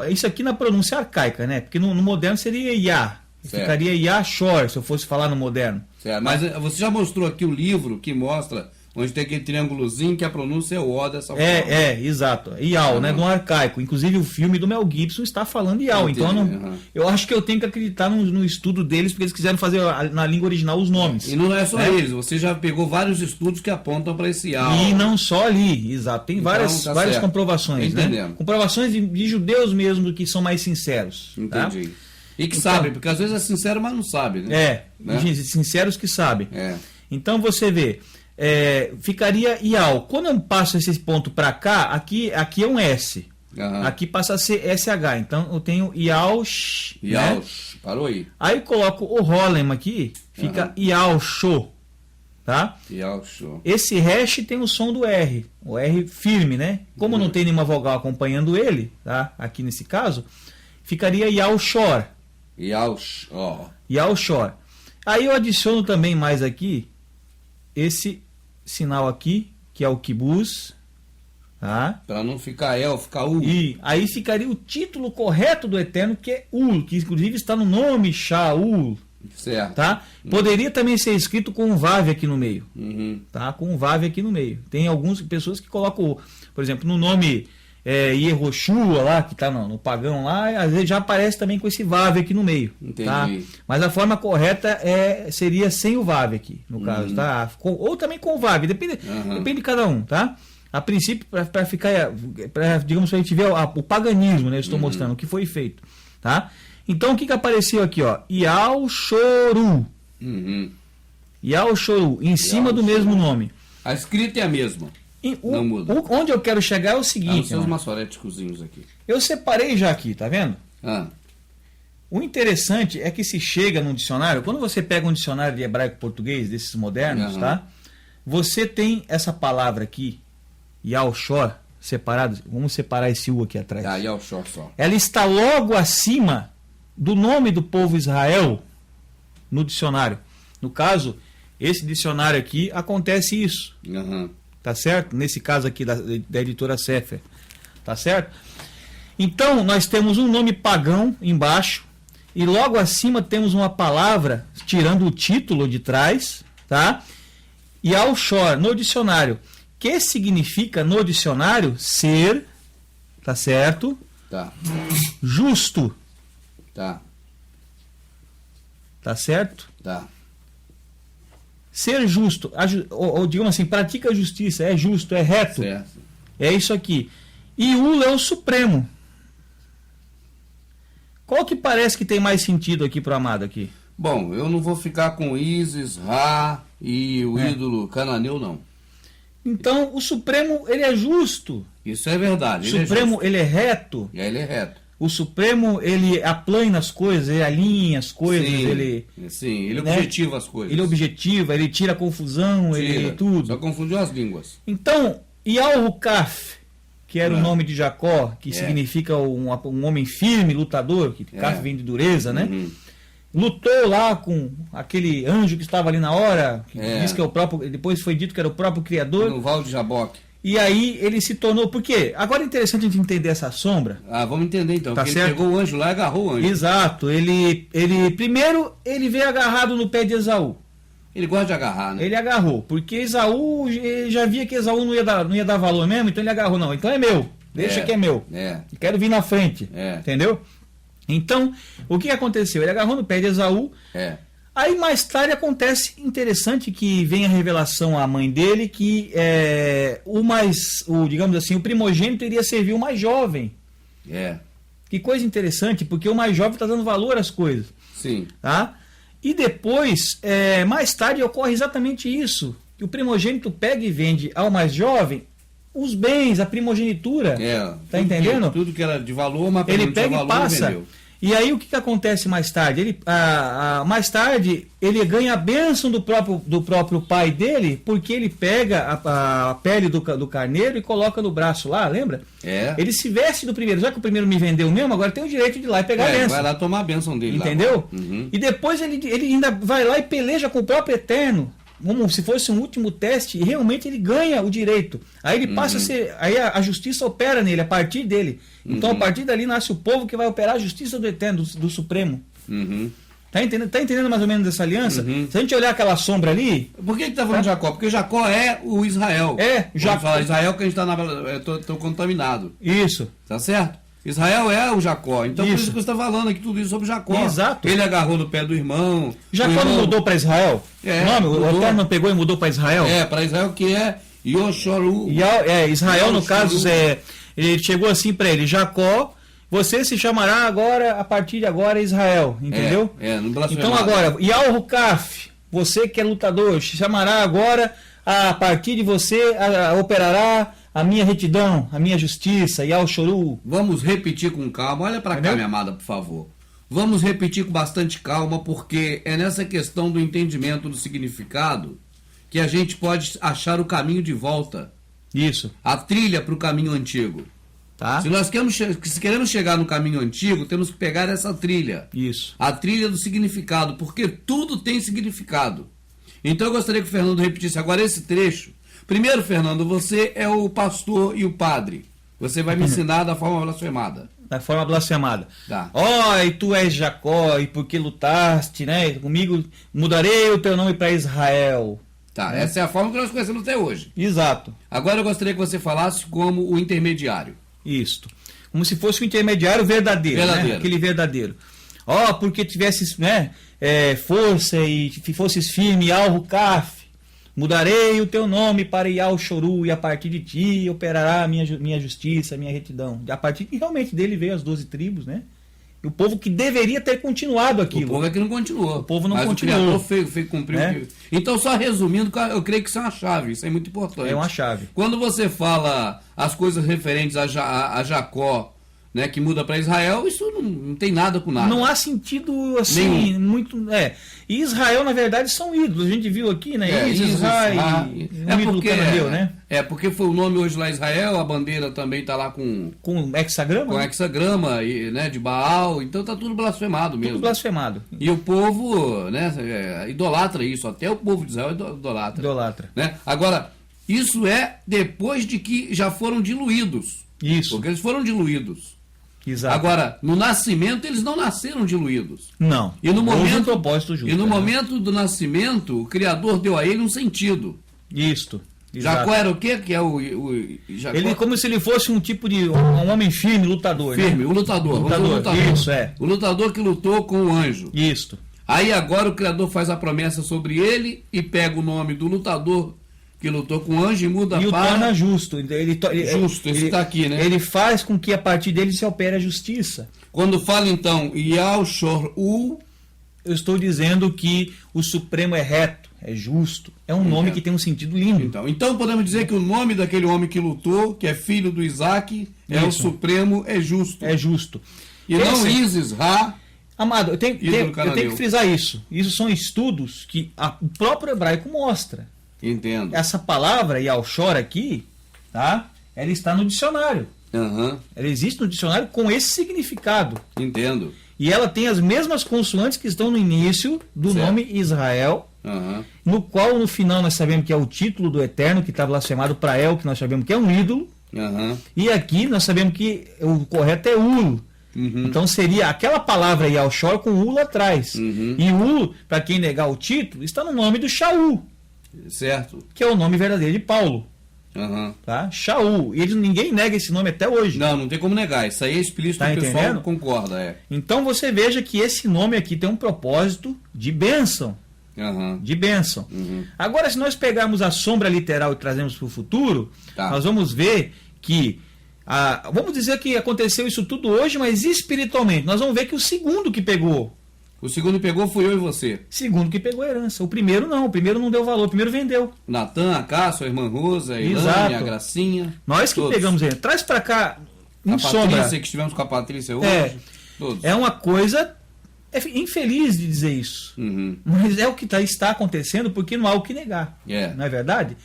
isso aqui na pronúncia arcaica, né? Porque no moderno seria Iá, Ficaria Yashor, se eu fosse falar no moderno. Certo. Mas você já mostrou aqui o livro que mostra onde tem aquele triângulozinho que a pronúncia é o O dessa forma. Exato. Ial, né? No arcaico. Inclusive o filme do Mel Gibson está falando Ial. Então eu acho que eu tenho que acreditar no estudo deles, porque eles quiseram fazer na língua original os nomes. E não é só eles, você já pegou vários estudos que apontam para esse Ial. E não só ali, exato. Tem várias comprovações, né? Comprovações de judeus mesmo que são mais sinceros. Entendi. Tá? E que sabem, porque às vezes é sincero, mas não sabe, né? Sinceros que sabem. Então você vê, ficaria Ial. Quando eu passo esse ponto para cá, aqui é um S. Aqui passa a ser SH. Então eu tenho Ialsh. Ialsh, parou aí. Aí eu coloco o Holem aqui, fica Ialsho. Tá? Ialsho. Esse hash tem o som do R, o R firme, né? Como não tem nenhuma vogal acompanhando ele, tá? Aqui nesse caso, ficaria Ialshor. Ialshor. Aí eu adiciono também mais aqui esse sinal aqui, que é o kibuz, tá? Para não ficar ficar U. E aí ficaria o título correto do Eterno, que é Ul, que inclusive está no nome Shaul. Certo. Tá? Poderia também ser escrito com um Vav aqui no meio. Tá? Com um Vav aqui no meio. Tem algumas pessoas que colocam, por exemplo, no nome Yehoshua lá, que está no pagão lá, às vezes já aparece também com esse Vav aqui no meio. Entendi. Tá? Mas a forma correta seria sem o Vav aqui, no caso, tá? Ou também com o Vav, depende de cada um, tá? A princípio, para ficar, digamos, para a gente ver o paganismo, né? Eu estou mostrando o que foi feito, tá? Então o que apareceu aqui, ó? Ialshoru. Ialshoru, em cima do mesmo nome. A escrita é a mesma. Não muda. Onde eu quero chegar é o seguinte. Os maçoréticozinhos aqui. Eu separei já aqui, tá vendo? O interessante é que se chega num dicionário, quando você pega um dicionário de hebraico-português, desses modernos, tá? Você tem essa palavra aqui, Yalshor, separado. Vamos separar esse U aqui atrás. Yalshor só. Ela está logo acima do nome do povo Israel no dicionário. No caso, esse dicionário aqui, acontece isso. Tá certo? Nesse caso aqui da editora Sefer. Tá certo? Então, nós temos um nome pagão embaixo e logo acima temos uma palavra, tirando o título de trás, tá? E Yalshor, no dicionário. Que significa, no dicionário, ser, tá certo? Tá. Justo. Tá. Tá certo? Tá. Ser justo, ou digamos assim, pratica a justiça, é justo, é reto. Certo. É isso aqui. E Ul é o Supremo. Qual que parece que tem mais sentido aqui pro amado aqui? Bom, eu não vou ficar com Isis, Ra e o ídolo cananeu, não. Então, o Supremo, ele é justo. Isso é verdade. O Supremo, ele é reto. E aí ele é reto. O Supremo, ele aplana as coisas, ele alinha as coisas, ele objetiva as coisas. Ele objetiva, ele tira a confusão, ele tudo. Só confundiu as línguas. Então, Yal-Hukaf, que era o nome de Jacó, que significa um homem firme, lutador, que Kaf vem de dureza, né? Lutou lá com aquele anjo que estava ali na hora, que diz que é o próprio, depois foi dito que era o próprio Criador. No Val de Jaboque. E aí ele se tornou... Por quê? Agora é interessante a gente entender essa sombra. Vamos entender então. Tá porque ele pegou o anjo lá e agarrou o anjo. Exato. Primeiro, ele veio agarrado no pé de Esaú. Ele gosta de agarrar, né? Ele agarrou. Porque Esaú já via que Esaú não ia dar valor mesmo, então ele agarrou. Não, então é meu. Deixa que é meu. Quero vir na frente. Entendeu? Então, o que aconteceu? Ele agarrou no pé de Esaú. Aí mais tarde acontece interessante que vem a revelação à mãe dele que digamos assim, o primogênito iria servir o mais jovem. Que coisa interessante, porque o mais jovem está dando valor às coisas. Sim. Tá? E depois, mais tarde ocorre exatamente isso, que o primogênito pega e vende ao mais jovem os bens, a primogenitura. Tá entendendo? Tudo que era de valor, mas ele pega e passa. Vendeu. E aí o que acontece mais tarde? Mais tarde ele ganha a bênção do próprio pai dele, porque ele pega a pele do carneiro e coloca no braço lá, lembra? Ele se veste do primeiro. Já que o primeiro me vendeu mesmo, agora tem o direito de ir lá e pegar a bênção. Vai lá tomar a bênção dele. Entendeu? E depois ele ainda vai lá e peleja com o próprio Eterno, como se fosse um último teste, e realmente ele ganha o direito. Aí ele passa a ser... Aí a justiça opera nele, a partir dele. Então a partir dali nasce o povo que vai operar a justiça do Eterno, do Supremo. Tá entendendo mais ou menos dessa aliança? Se a gente olhar aquela sombra ali... Por que está falando de Jacó? Porque Jacó é o Israel. Jacó. Fala Israel que a gente está tô contaminado. Isso. Tá certo? Israel é o Jacó. Então por isso que você está falando aqui tudo isso sobre Jacó. Exato. Ele agarrou no pé do irmão. Jacó não mudou para Israel? O Eterno não pegou e mudou para Israel? Para Israel que é Yoshoru. Israel, no caso, ele chegou assim para ele, Jacó, você se chamará agora, a partir de agora, Israel, entendeu? Então agora, Yal-Hukaf, você que é lutador, se chamará agora, a partir de você, operará a minha retidão, a minha justiça, Yal-Shoru. Vamos repetir com calma, olha para cá, minha amada, por favor. Vamos repetir com bastante calma, porque é nessa questão do entendimento do significado que a gente pode achar o caminho de volta. Isso. A trilha para o caminho antigo. Tá. Se queremos chegar no caminho antigo, temos que pegar essa trilha. Isso. A trilha do significado, porque tudo tem significado. Então eu gostaria que o Fernando repetisse agora esse trecho. Primeiro, Fernando, você é o pastor e o padre. Você vai me ensinar da forma blasfemada. Da forma blasfemada. Tá. E tu és Jacó, e porque lutaste, né? Comigo, mudarei o teu nome para Israel. Tá, essa é a forma que nós conhecemos até hoje. Exato. Agora eu gostaria que você falasse como o intermediário. Isto. Como se fosse o intermediário verdadeiro. Né? Aquele verdadeiro. Porque tivesses força e fosses firme, Yal-Hukaf, mudarei o teu nome para Yal-Shoru, e a partir de ti operará a minha justiça, a minha retidão. A partir de realmente dele veio as 12 tribos, né? E o povo que deveria ter continuado aquilo. O povo é que não continuou. O povo não continuou. O Criador fez cumprir o que... Então, só resumindo, eu creio que isso é uma chave, isso é muito importante. É uma chave. Quando você fala as coisas referentes a Jacó, né, que muda para Israel, isso não tem nada com nada. Não há sentido assim, muito. E Israel, na verdade, são ídolos. A gente viu aqui, né? Israel. Porque cananeu, né? Porque foi o nome hoje lá Israel, a bandeira também está lá com hexagrama? Com hexagrama, né, de Baal, então tá tudo blasfemado mesmo. Tudo blasfemado. E o povo, né, idolatra isso, até o povo de Israel idolatra. Idolatra. Né? Agora, isso é depois de que já foram diluídos. Isso. Porque eles foram diluídos. Exato. Agora, no nascimento, eles não nasceram diluídos. Não. E no momento, propósito justo, momento do nascimento, o Criador deu a ele um sentido. Isto. Jacó era o quê? Que é o Jacó? Ele como se ele fosse um tipo de um homem firme, lutador. Firme, né? o lutador. Isso, O lutador que lutou com o anjo. Isto. Aí agora o Criador faz a promessa sobre ele e pega o nome do lutador que lutou com o anjo e muda e para... o torna justo. Justo, esse está aqui, né? Ele faz com que a partir dele se opere a justiça. Quando fala então, Yal-Shoru, eu estou dizendo que o Supremo é reto, é justo. É um nome que tem um sentido lindo. Então podemos dizer que o nome daquele homem que lutou, que é filho do Isaac, é o Supremo, é justo. É justo. E não Isis-Ra. Amado, eu tenho que frisar isso. Isso são estudos que o próprio hebraico mostra. Entendo. Essa palavra, Yal-Shor aqui, tá? Ela está no dicionário. Ela existe no dicionário com esse significado. Entendo. E ela tem as mesmas consoantes que estão no início do nome Israel, no qual no final nós sabemos que é o título do Eterno, que está blasfemado para El, que nós sabemos que é um ídolo. E aqui nós sabemos que o correto é Ul. Então seria aquela palavra Yal-Shor com Ul atrás. E Ul, para quem negar o título, está no nome do Shaul. Certo. Que é o nome verdadeiro de Paulo. Tá? Shaul. E ninguém nega esse nome até hoje. Não tem como negar. Isso aí é explícito, o pessoal concorda. Então você veja que esse nome aqui tem um propósito de bênção. De bênção. Agora, se nós pegarmos a sombra literal e trazemos para o futuro, nós vamos ver que vamos dizer que aconteceu isso tudo hoje, mas espiritualmente, nós vamos ver que o segundo que pegou. O segundo pegou fui eu e você. Segundo que pegou a herança. O primeiro não deu valor, o primeiro vendeu. Natan, a Cássio, a irmã Rosa, a Ilane, a Gracinha. Nós que pegamos ele. Traz para cá a Patrícia, que estivemos com a Patrícia hoje. É uma coisa infeliz de dizer isso. Mas é o que está acontecendo porque não há o que negar. Não é verdade?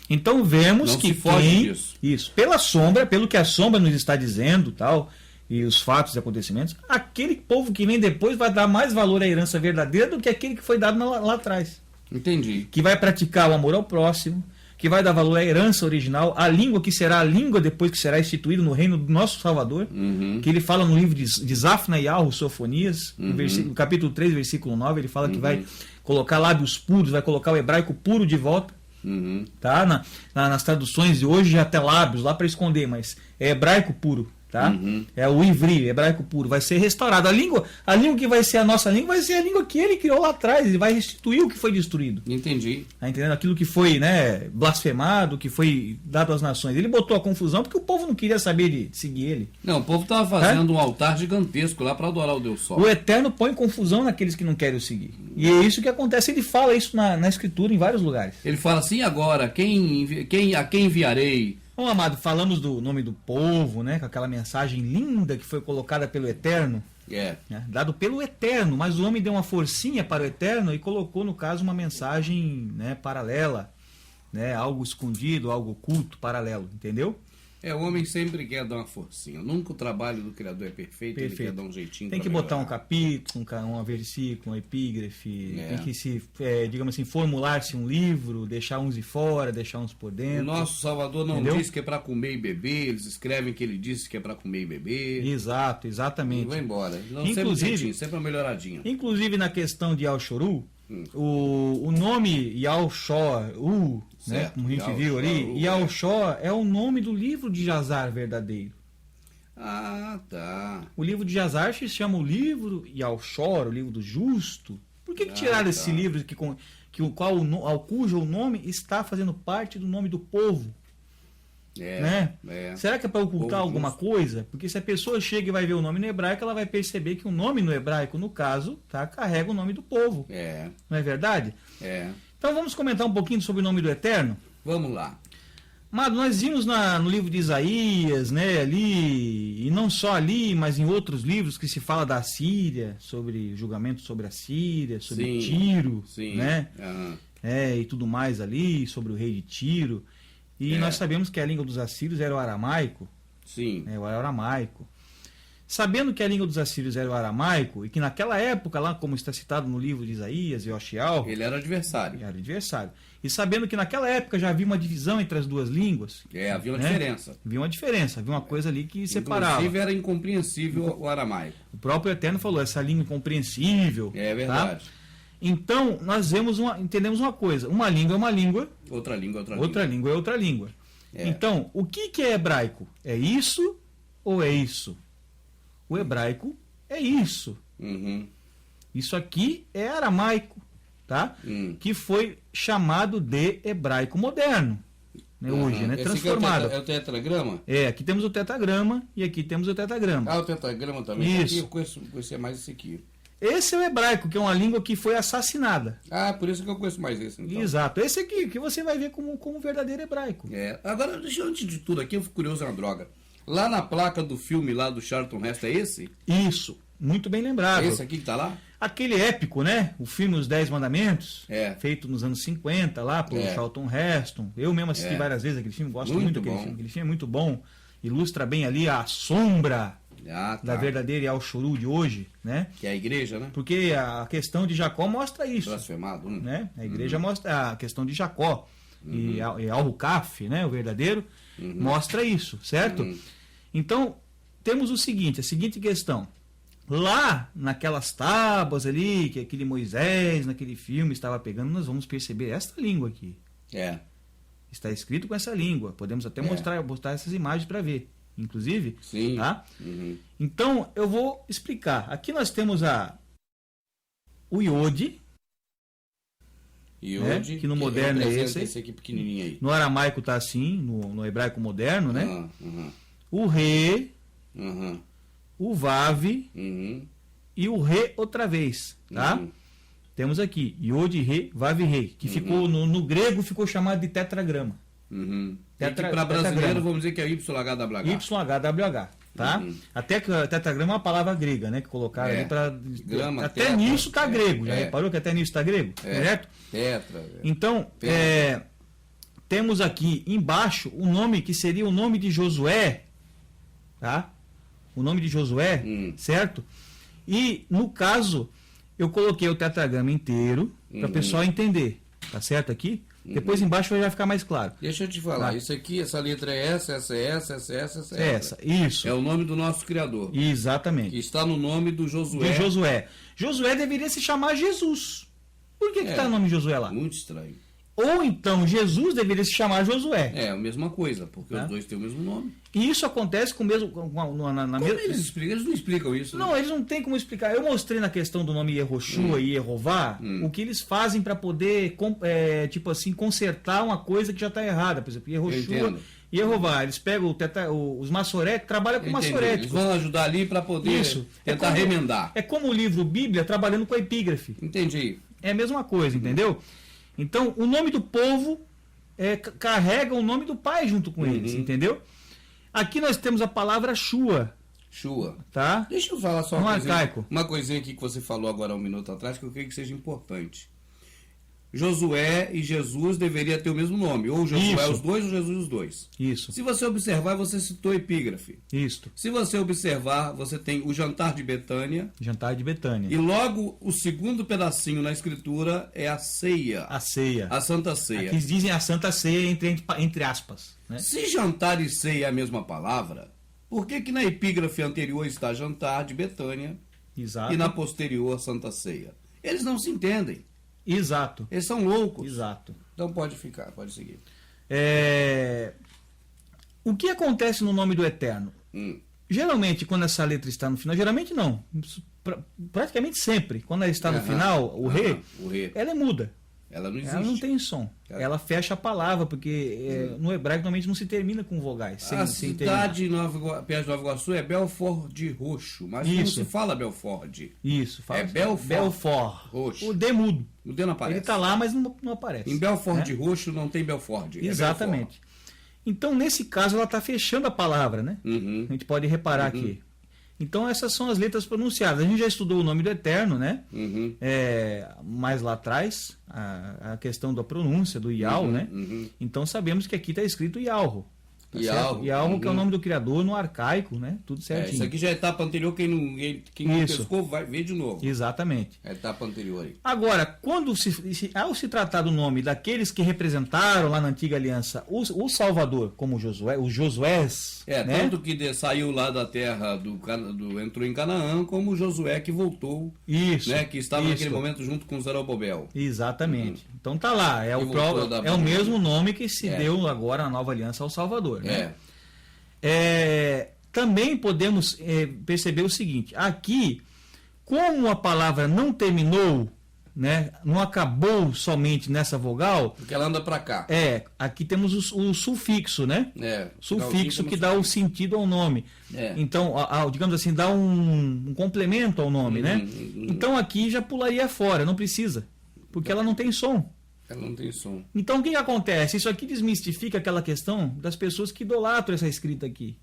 Então vemos não que se foge disso. Isso, pela sombra, pelo que a sombra nos está dizendo, tal, e os fatos e acontecimentos, aquele povo que vem depois vai dar mais valor à herança verdadeira do que aquele que foi dado lá atrás. Entendi. Que vai praticar o amor ao próximo, que vai dar valor à herança original, à língua que será a língua depois que será instituída no reino do nosso Salvador, que ele fala no livro de Zafna e Alro, Sofonias, no capítulo 3, versículo 9, ele fala que vai colocar lábios puros, vai colocar o hebraico puro de volta, tá? Nas traduções de hoje já até lábios lá para esconder, mas é hebraico puro. Tá? É o ivri, hebraico puro, vai ser restaurado. A língua que vai ser a nossa língua vai ser a língua que ele criou lá atrás. Ele vai restituir o que foi destruído. Entendi. Tá entendendo? Aquilo que foi, né, blasfemado, que foi dado às nações. Ele botou a confusão porque o povo não queria saber de seguir ele. Não, o povo estava fazendo um altar gigantesco lá para adorar o Deus Sol. O Eterno põe confusão naqueles que não querem o seguir. E é isso que acontece. Ele fala isso na Escritura em vários lugares. Ele fala assim: agora, a quem enviarei? Bom, amado, falamos do nome do povo, né? Com aquela mensagem linda que foi colocada pelo Eterno. Né, dado pelo Eterno, mas o homem deu uma forcinha para o Eterno e colocou, no caso, uma mensagem, né, paralela, né? Algo escondido, algo oculto, paralelo, entendeu? O homem sempre quer dar uma forcinha. Nunca o trabalho do Criador é perfeito. Ele quer dar um jeitinho. Tem que botar um capítulo, um versículo, um epígrafe, tem que se, digamos assim, formular-se um livro, deixar uns de fora, deixar uns por dentro. O nosso Salvador não disse que é para comer e beber, eles escrevem que ele disse que é para comer e beber. Exato, exatamente. E vai embora. Não, inclusive, sempre uma melhoradinha. Inclusive na questão de Al-Shoru, o nome Yal-Shor, né, como a gente viu ali, Yal-Shor é o nome do livro de Jazar verdadeiro. Ah, tá. O livro de Jazar se chama o livro Yal-Shor, o livro do justo. Por que tiraram esse livro ao cujo nome está fazendo parte do nome do povo? Será que é para ocultar alguma coisa? Porque se a pessoa chega e vai ver o nome no hebraico, ela vai perceber que o nome no hebraico, no caso, carrega o nome do povo. Não é verdade? Então vamos comentar um pouquinho sobre o nome do Eterno? Vamos lá. Mas nós vimos no livro de Isaías, né, ali, e não só ali, mas em outros livros que se fala da Síria, sobre julgamento sobre a Síria, sobre Tiro, né? E tudo mais ali, sobre o rei de Tiro. E nós sabemos que a língua dos assírios era o aramaico. O aramaico. Sabendo que a língua dos assírios era o aramaico, e que naquela época, lá como está citado no livro de Isaías e Yoshial, ele era adversário. E sabendo que naquela época já havia uma divisão entre as duas línguas. Havia uma diferença. Havia uma coisa ali que separava. Inclusive era incompreensível o aramaico. O próprio Eterno falou, essa língua incompreensível. É verdade. Tá? Então, nós entendemos uma coisa. Uma língua é uma língua. Outra língua é outra língua. Outra língua é outra língua. Então, o que é hebraico? É isso ou é isso? O hebraico é isso. Isso aqui é aramaico, tá? Que foi chamado de hebraico moderno. Né, hoje, né? Transformado. É o tetragrama? Aqui temos o tetragrama e aqui temos o tetragrama. O tetragrama também. Isso. Aqui eu conhecia mais esse aqui. Esse é o hebraico, que é uma língua que foi assassinada. Por isso que eu conheço mais esse. Então. Exato. Esse aqui, que você vai ver como verdadeiro hebraico. Agora, antes de tudo aqui, eu fico curioso na droga. Lá na placa do filme lá do Charlton Heston, é esse? Isso. Muito bem lembrado. Esse aqui que tá lá? Aquele épico, né? O filme Os 10 Mandamentos, feito nos anos 50 lá por Charlton Heston. Eu mesmo assisti várias vezes aquele filme, gosto muito daquele filme. Aquele filme é muito bom. Ilustra bem ali a sombra da verdadeira Yal-Shoru de hoje, né? Que é a igreja, né? Porque a questão de Jacó mostra isso. Blasfemado, né? A igreja mostra a questão de Jacó. E Al-Rukaf, né? O verdadeiro, mostra isso, certo? Então, temos a seguinte questão. Lá, naquelas tábuas ali, que aquele Moisés, naquele filme, estava pegando, nós vamos perceber esta língua aqui. Está escrito com essa língua. Podemos até mostrar essas imagens para ver. Inclusive. Tá? Então, eu vou explicar. Aqui nós temos o Iode. Né? Que no moderno é esse aqui pequenininho aí. No aramaico está assim, no hebraico moderno, né? O Re, o Vav e o Re outra vez, tá? Temos aqui Iode, Re, Vav, Re, que ficou no grego ficou chamado de tetragrama. Para brasileiro vamos dizer que é YHWH. YHWH, tá? Até que tetragrama é uma palavra grega, né? Que colocaram ali para até nisso está grego. Já reparou que até nisso está grego? Correto? Então, temos aqui embaixo o nome que seria o nome de Josué, tá? O nome de Josué, certo? E no caso eu coloquei o tetragrama inteiro para o pessoal entender, tá certo aqui? Depois embaixo vai ficar mais claro. Deixa eu te falar, Tá. Isso aqui, essa letra é essa é essa. Isso. É o nome do nosso Criador. Exatamente. Que está no nome do Josué. De Josué. Josué deveria se chamar Jesus. Por que está o nome de Josué lá? Muito estranho. Ou então Jesus deveria se chamar Josué. É a mesma coisa, porque Tá. os dois têm o mesmo nome. E isso acontece com o mesmo. Na mesma... Eles explicam? Eles não explicam isso. Não, eles não têm como explicar. Eu mostrei na questão do nome Yehoshua e Yehová o que eles fazem para poder, tipo assim, consertar uma coisa que já está errada. Por exemplo, Yehoshua e Yehová. Eles pegam os maçoréticos, trabalham com Eles maçoréticos. vão ajudar ali para poder tentar remendar. É como o livro Bíblia trabalhando com a epígrafe. Entendi. É a mesma coisa, entendeu? Então, o nome do povo carrega o nome do pai junto com eles, entendeu? Aqui nós temos a palavra Shua. Shua. Tá? Deixa eu falar só Um arcaico. uma coisinha aqui que você falou agora há um minuto atrás que eu creio que seja importante. Josué e Jesus deveria ter o mesmo nome. Ou Josué Isso. os dois ou Jesus os dois. Isso. Se você observar, você citou epígrafe. Isto. Se você observar, você tem o jantar de Betânia. Jantar de Betânia. E logo o segundo pedacinho na escritura é a ceia. A ceia. A Santa Ceia. Aqui dizem a Santa Ceia entre aspas. Né? Se jantar e ceia é a mesma palavra, por que que na epígrafe anterior está jantar de Betânia Exato. e na posterior Santa Ceia? Eles não se entendem. Exato. Eles são loucos. Exato. Então pode ficar, pode seguir. O que acontece no nome do Eterno? Geralmente, quando essa letra está no final, geralmente não, praticamente sempre, quando ela está no final, o Re, ela é muda. Ela não existe. Ela não tem som. Ela fecha a palavra, porque no hebraico normalmente não se termina com vogais. A cidade perto de Nova Iguaçu é Belford de Roxo, mas não se fala Belford. Isso, fala. É Belford. Roxo. O D mudo. O D não aparece. Ele está lá, mas não aparece. Em Belford de Roxo não tem Belford. Exatamente. Belford. Então, nesse caso, ela está fechando a palavra, né? A gente pode reparar aqui. Então, essas são as letras pronunciadas. A gente já estudou o nome do Eterno, né? Mais lá atrás, a questão da pronúncia, do Yahweh, né? Então, sabemos que aqui está escrito Yahweh. Tá Yahweh, que é o nome do Criador no arcaico, né? Tudo certinho. Isso aqui já é etapa anterior, quem não pescou vai ver de novo. Exatamente. É etapa anterior aí. Agora, quando ao se tratar do nome daqueles que representaram lá na antiga aliança o Salvador, como Josué, os Josués, né? Tanto que saiu lá da terra entrou em Canaã, como Josué que voltou, isso, né? Que estava naquele momento junto com Zorobabel. Exatamente. Então tá lá, é o mesmo nome que se deu agora na nova aliança ao Salvador. Né? Também podemos perceber o seguinte: aqui, como a palavra não terminou, né, não acabou somente nessa vogal, porque ela anda para cá. Aqui temos o sufixo, né? Sufixo que dá o sentido ao nome. Então, digamos assim, dá um complemento ao nome, né? Então aqui já pularia fora, não precisa, porque ela não tem som. Ela não tem som. Então o que acontece? Isso aqui desmistifica aquela questão das pessoas que idolatram essa escrita aqui.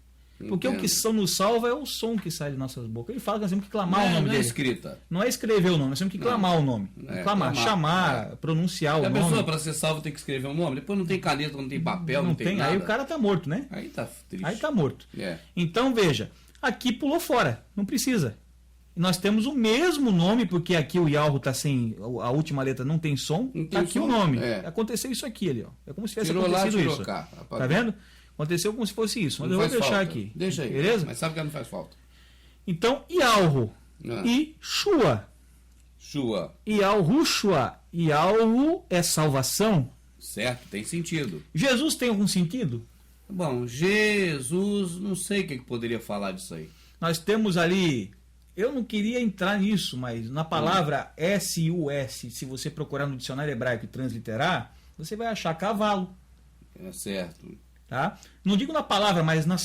Porque o que nos salva é o som que sai de nossas bocas. Ele fala que nós temos que clamar o nome dele. Não é escrita. Não é escrever o nome, nós temos que clamar o nome. Clamar, chamar, pronunciar o nome. A pessoa, para ser salvo, tem que escrever um nome. Depois não tem caneta, não tem papel, não tem nada. Aí o cara tá morto, né? Aí tá triste. Aí tá morto. Então veja, aqui pulou fora, não precisa. Nós temos o mesmo nome, porque aqui o Yahweh está sem. A última letra não tem som. Está aqui o nome. Aconteceu isso aqui, ali, ó. É como se tivesse acontecido isso. Cá, tá vendo? Aconteceu como se fosse isso. Mas eu vou deixar aqui. Deixa aí. Beleza? Mas sabe que não faz falta. Então, Yahweh e Shua. Yahushua. Yahweh é salvação. Certo, tem sentido. Jesus tem algum sentido? Bom, Jesus, não sei o que poderia falar disso aí. Nós temos ali. Eu não queria entrar nisso, mas na palavra S-U-S, se você procurar no dicionário hebraico e transliterar, você vai achar cavalo. É certo. Tá? Não digo na palavra, mas na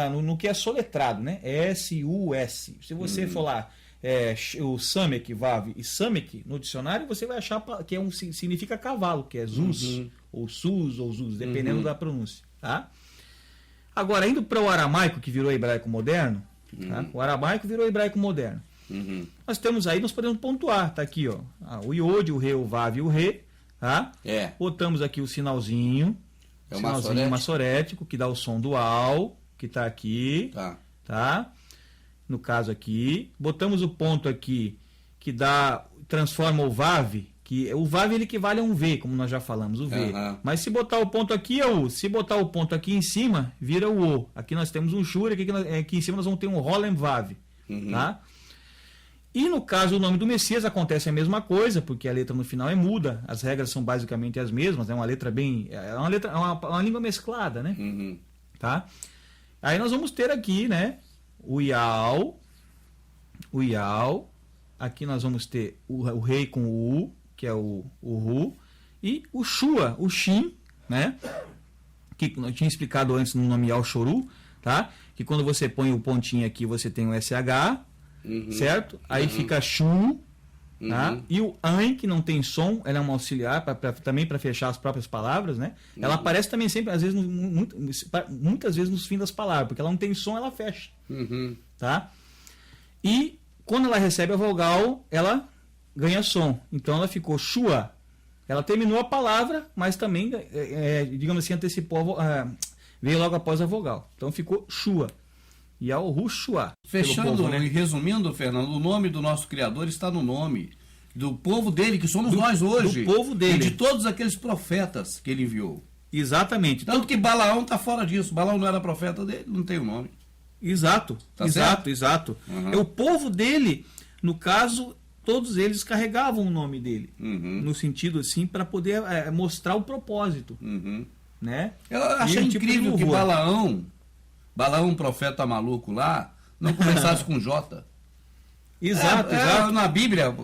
no que é soletrado, né? S-U-S. Se você for lá, o Samek, Vav e Samek, no dicionário, você vai achar que significa cavalo, que é Zuz, ou Sus, ou Zuz, dependendo da pronúncia. Tá? Agora, indo para o aramaico, que virou hebraico moderno, tá? O aramaico virou hebraico moderno. Nós temos aí, nós podemos pontuar, tá aqui, ó, o Iod, o Re, o Vav e o Re, tá? Botamos aqui o sinalzinho, sinalzinho massorético, que dá o som dual, que tá aqui, tá? No caso aqui, botamos o ponto aqui, que transforma o Vav, Que o Vav ele equivale a um V, como nós já falamos, o V. Mas se botar o ponto aqui é o U. Se botar o ponto aqui em cima, vira o O. Aqui nós temos um Shur, aqui em cima nós vamos ter um Rolem Vav. Tá? E no caso do nome do Messias acontece a mesma coisa, porque a letra no final é muda, as regras são basicamente as mesmas, é uma letra bem. É uma língua mesclada, né? Tá? Aí nós vamos ter aqui, né? O Yal. Aqui nós vamos ter o rei com o U, que é o Ru, e o Shua, o Shin, né? Que eu tinha explicado antes no nome Yal Shoru, tá? Que quando você põe o pontinho aqui, você tem o SH, certo? Aí fica Shu, tá? E o Ain, que não tem som, ela é uma auxiliar também para fechar as próprias palavras, né? Ela aparece também sempre, às vezes, muitas vezes nos fins das palavras, porque ela não tem som, ela fecha, tá? E quando ela recebe a vogal, ela ganha som. Então ela ficou Shua. Ela terminou a palavra, mas também, digamos assim, antecipou, veio logo após a vogal. Então ficou Shua. E ao Rushua. Fechando povo, né? e resumindo, Fernando, o nome do nosso Criador está no nome do povo dele, que somos nós hoje. Do povo dele. E de todos aqueles profetas que ele enviou. Exatamente. Tanto que Balaão está fora disso. Balaão não era profeta dele, não tem o nome. Exato. Tá certo? Exato. É o povo dele, no caso, todos eles carregavam o nome dele. No sentido assim, para poder mostrar o propósito. Né? Eu achei incrível que Balaão, profeta maluco lá, não começasse com J. Exato. Na Bíblia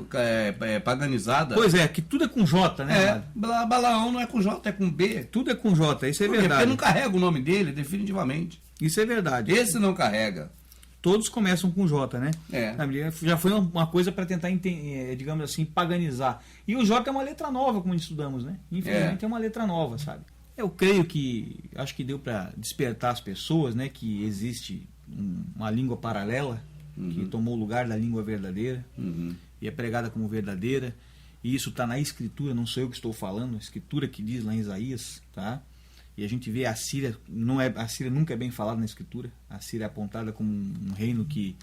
paganizada. Pois é, que tudo é com J, né? Balaão não é com J, é com B. Tudo é com J, isso é verdade. Porque não carrega o nome dele, definitivamente. Isso é verdade. Esse não carrega. Todos começam com J, né? Na Bíblia já foi uma coisa para tentar, digamos assim, paganizar. E o J é uma letra nova, como estudamos, né? Infelizmente é uma letra nova, sabe? Eu creio que, acho que deu para despertar as pessoas, né? Que existe uma língua paralela que tomou o lugar da língua verdadeira e é pregada como verdadeira. E isso está na Escritura, não sou eu que estou falando, a Escritura que diz lá em Isaías, tá? E a gente vê a Síria, a Síria nunca é bem falada na Escritura. A Síria é apontada como um reino que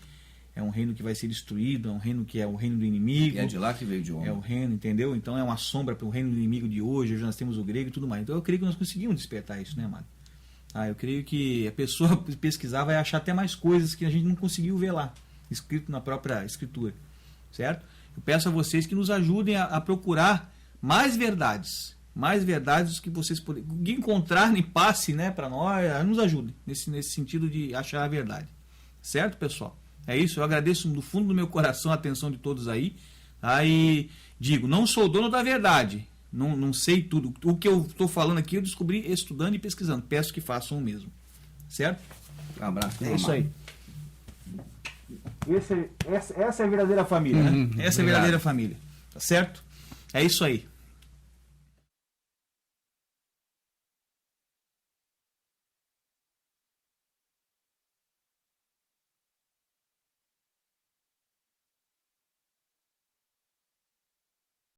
é um reino que vai ser destruído, é um reino que é o reino do inimigo. E é de lá que veio de homem. É o reino, entendeu? Então é uma sombra para o reino do inimigo de hoje. Hoje nós temos o grego e tudo mais. Então eu creio que nós conseguimos despertar isso, né, amado? Eu creio que a pessoa pesquisar vai achar até mais coisas que a gente não conseguiu ver lá, escrito na própria Escritura, certo? Eu peço a vocês que nos ajudem a procurar mais verdades que vocês encontrarem, passe, né, para nós, nos ajudem nesse sentido de achar a verdade, certo, pessoal? É isso, eu agradeço do fundo do meu coração a atenção de todos aí, tá? E digo, não sou dono da verdade, não sei tudo, o que eu estou falando aqui eu descobri estudando e pesquisando, peço que façam o mesmo, certo? Um abraço. É isso aí. Essa é a verdadeira família, né? Essa é a verdadeira família, tá certo? É isso aí.